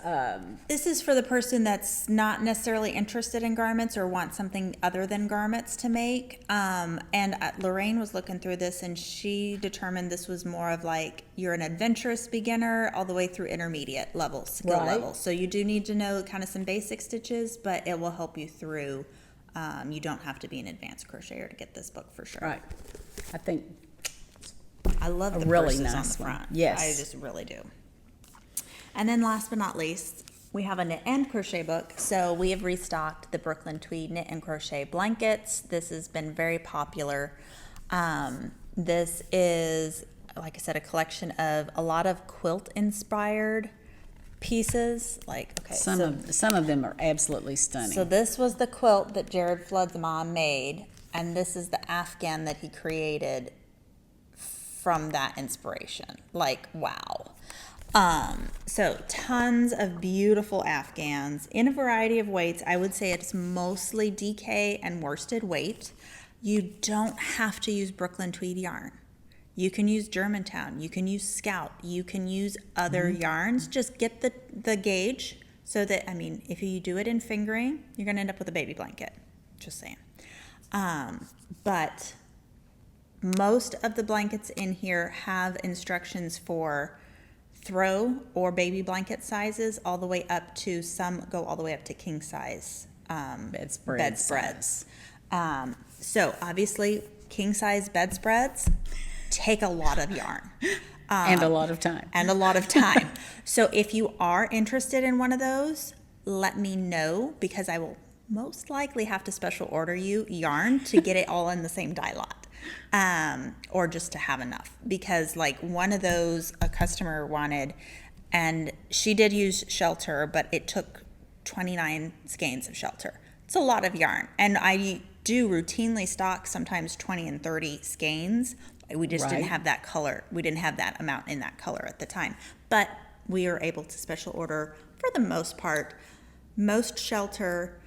A: This is for the person that's not necessarily interested in garments or wants something other than garments to make. And Lorraine was looking through this and she determined this was more of like you're an adventurous beginner all the way through intermediate level, skill level. So you do need to know kind of some basic stitches, but it will help you through. You don't have to be an advanced crocheter to get this book for sure.
B: Right. I think
A: I love the
B: really
A: purses on
B: nice
A: the
B: one.
A: front.
B: Yes.
A: I just really do. And then last but not least, we have a knit and crochet book. So we have restocked the Brooklyn Tweed knit and crochet blankets. This has been very popular. This is, like I said, a collection of a lot of quilt inspired pieces. Like, okay,
B: some of them are absolutely stunning.
A: so this was the quilt that Jared Flood's mom made, and this is the Afghan that he created from that inspiration. Like, wow. So tons of beautiful Afghans in a variety of weights. I would say it's mostly DK and worsted weight. You don't have to use Brooklyn Tweed yarn. You can use Germantown. You can use Scout. You can use other yarns. Just get the gauge so that, I mean, if you do it in fingering, you're going to end up with a baby blanket. Just saying. But most of the blankets in here have instructions for throw or baby blanket sizes all the way up to, some go all the way up to king size bedspreads. So obviously king size bedspreads take a lot of yarn.
B: And a lot of time.
A: And a lot of time. So if you are interested in one of those, let me know, because I will most likely have to special order you yarn to get it all in the same dye lot. Or just to have enough, because like one of those a customer wanted, and she did use shelter, but it took 29 skeins of shelter. It's a lot of yarn, and I do routinely stock sometimes 20 and 30 skeins. We just didn't have that color. We didn't have that amount in that color at the time, but we are able to special order for the most part. Most shelter,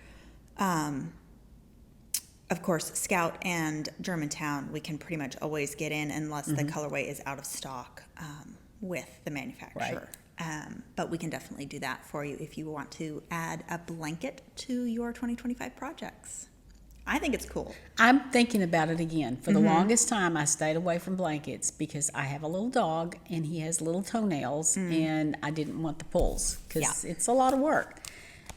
A: of course, Scout and Germantown, we can pretty much always get in unless the colorway is out of stock with the manufacturer. But we can definitely do that for you if you want to add a blanket to your 2025 projects. I think it's cool.
B: I'm thinking about it again. For the longest time, I stayed away from blankets because I have a little dog and he has little toenails, and I didn't want the pulls because it's a lot of work.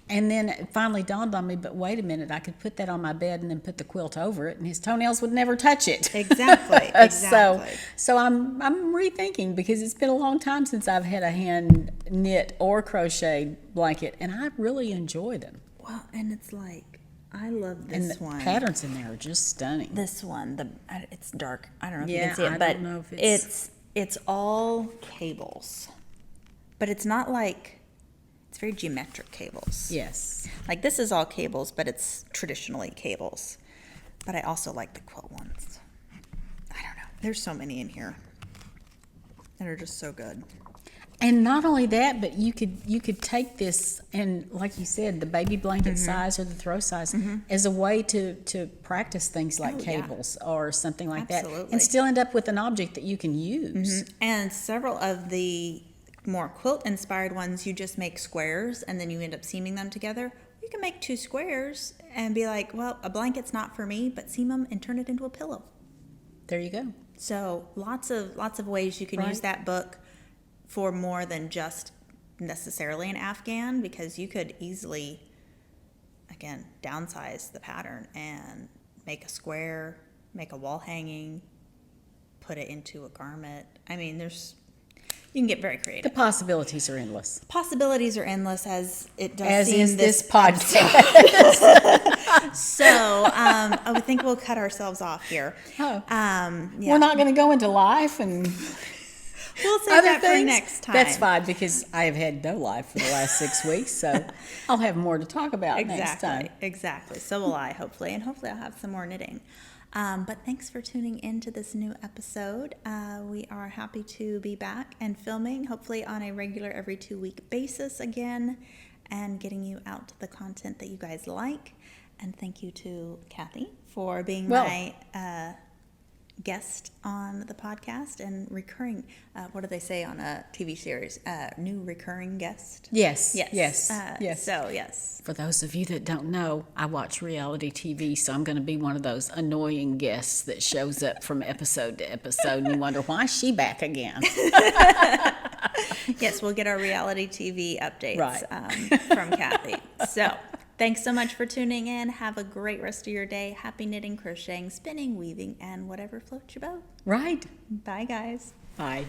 B: And then it finally dawned on me, but wait a minute, I could put that on my bed and then put the quilt over it, and his toenails would never touch it.
A: Exactly.
B: So I'm rethinking, because it's been a long time since I've had a hand knit or crocheted blanket, and I really enjoy them.
A: Well, and it's like, I love this
B: And the
A: one.
B: patterns in there are just stunning.
A: This one, it's dark. I don't know if you
B: Yeah,
A: can see it,
B: I
A: but
B: don't know if
A: it's all cables, but it's not like, it's very geometric cables.
B: Yes.
A: Like this is all cables, but it's traditionally cables. But I also like the quilt ones. I don't know. There's so many in here that are just so good.
B: And not only that, but you could take this and, like you said, the baby blanket size or the throw size as a way to practice things like cables or something like that, and still end up with an object that you can use.
A: And several of the more quilt-inspired ones, you just make squares and then you end up seaming them together. You can make 2 squares and be like, well, a blanket's not for me, but seam them and turn it into a pillow.
B: There you go.
A: So lots of ways you can use that book for more than just necessarily an Afghan, because you could easily, again, downsize the pattern and make a square, make a wall hanging, put it into a garment. I mean, you can get very creative.
B: The possibilities are endless.
A: Possibilities are endless, as it does
B: As
A: seem
B: is this podcast.
A: So I think we'll cut ourselves off here.
B: Oh.
A: Yeah.
B: We're not going to go into life and
A: We'll save
B: other
A: that
B: things.
A: for next time.
B: That's fine, because I have had no life for the last 6 weeks, so I'll have more to talk about next time.
A: Exactly. So will I, hopefully. And hopefully I'll have some more knitting. But thanks for tuning in to this new episode. We are happy to be back and filming, hopefully on a regular every 2-week basis again, and getting you out the content that you guys like. And thank you to Cathie for being my guest on the podcast and recurring, what do they say on a TV series? New recurring guest?
B: Yes.
A: So, yes.
B: For those of you that don't know, I watch reality TV, so I'm going to be one of those annoying guests that shows up from episode to episode, and you wonder, why is she back again?
A: Yes, we'll get our reality TV updates from Cathie. So, thanks so much for tuning in. Have a great rest of your day. Happy knitting, crocheting, spinning, weaving, and whatever floats your boat.
B: Right.
A: Bye, guys.
B: Bye.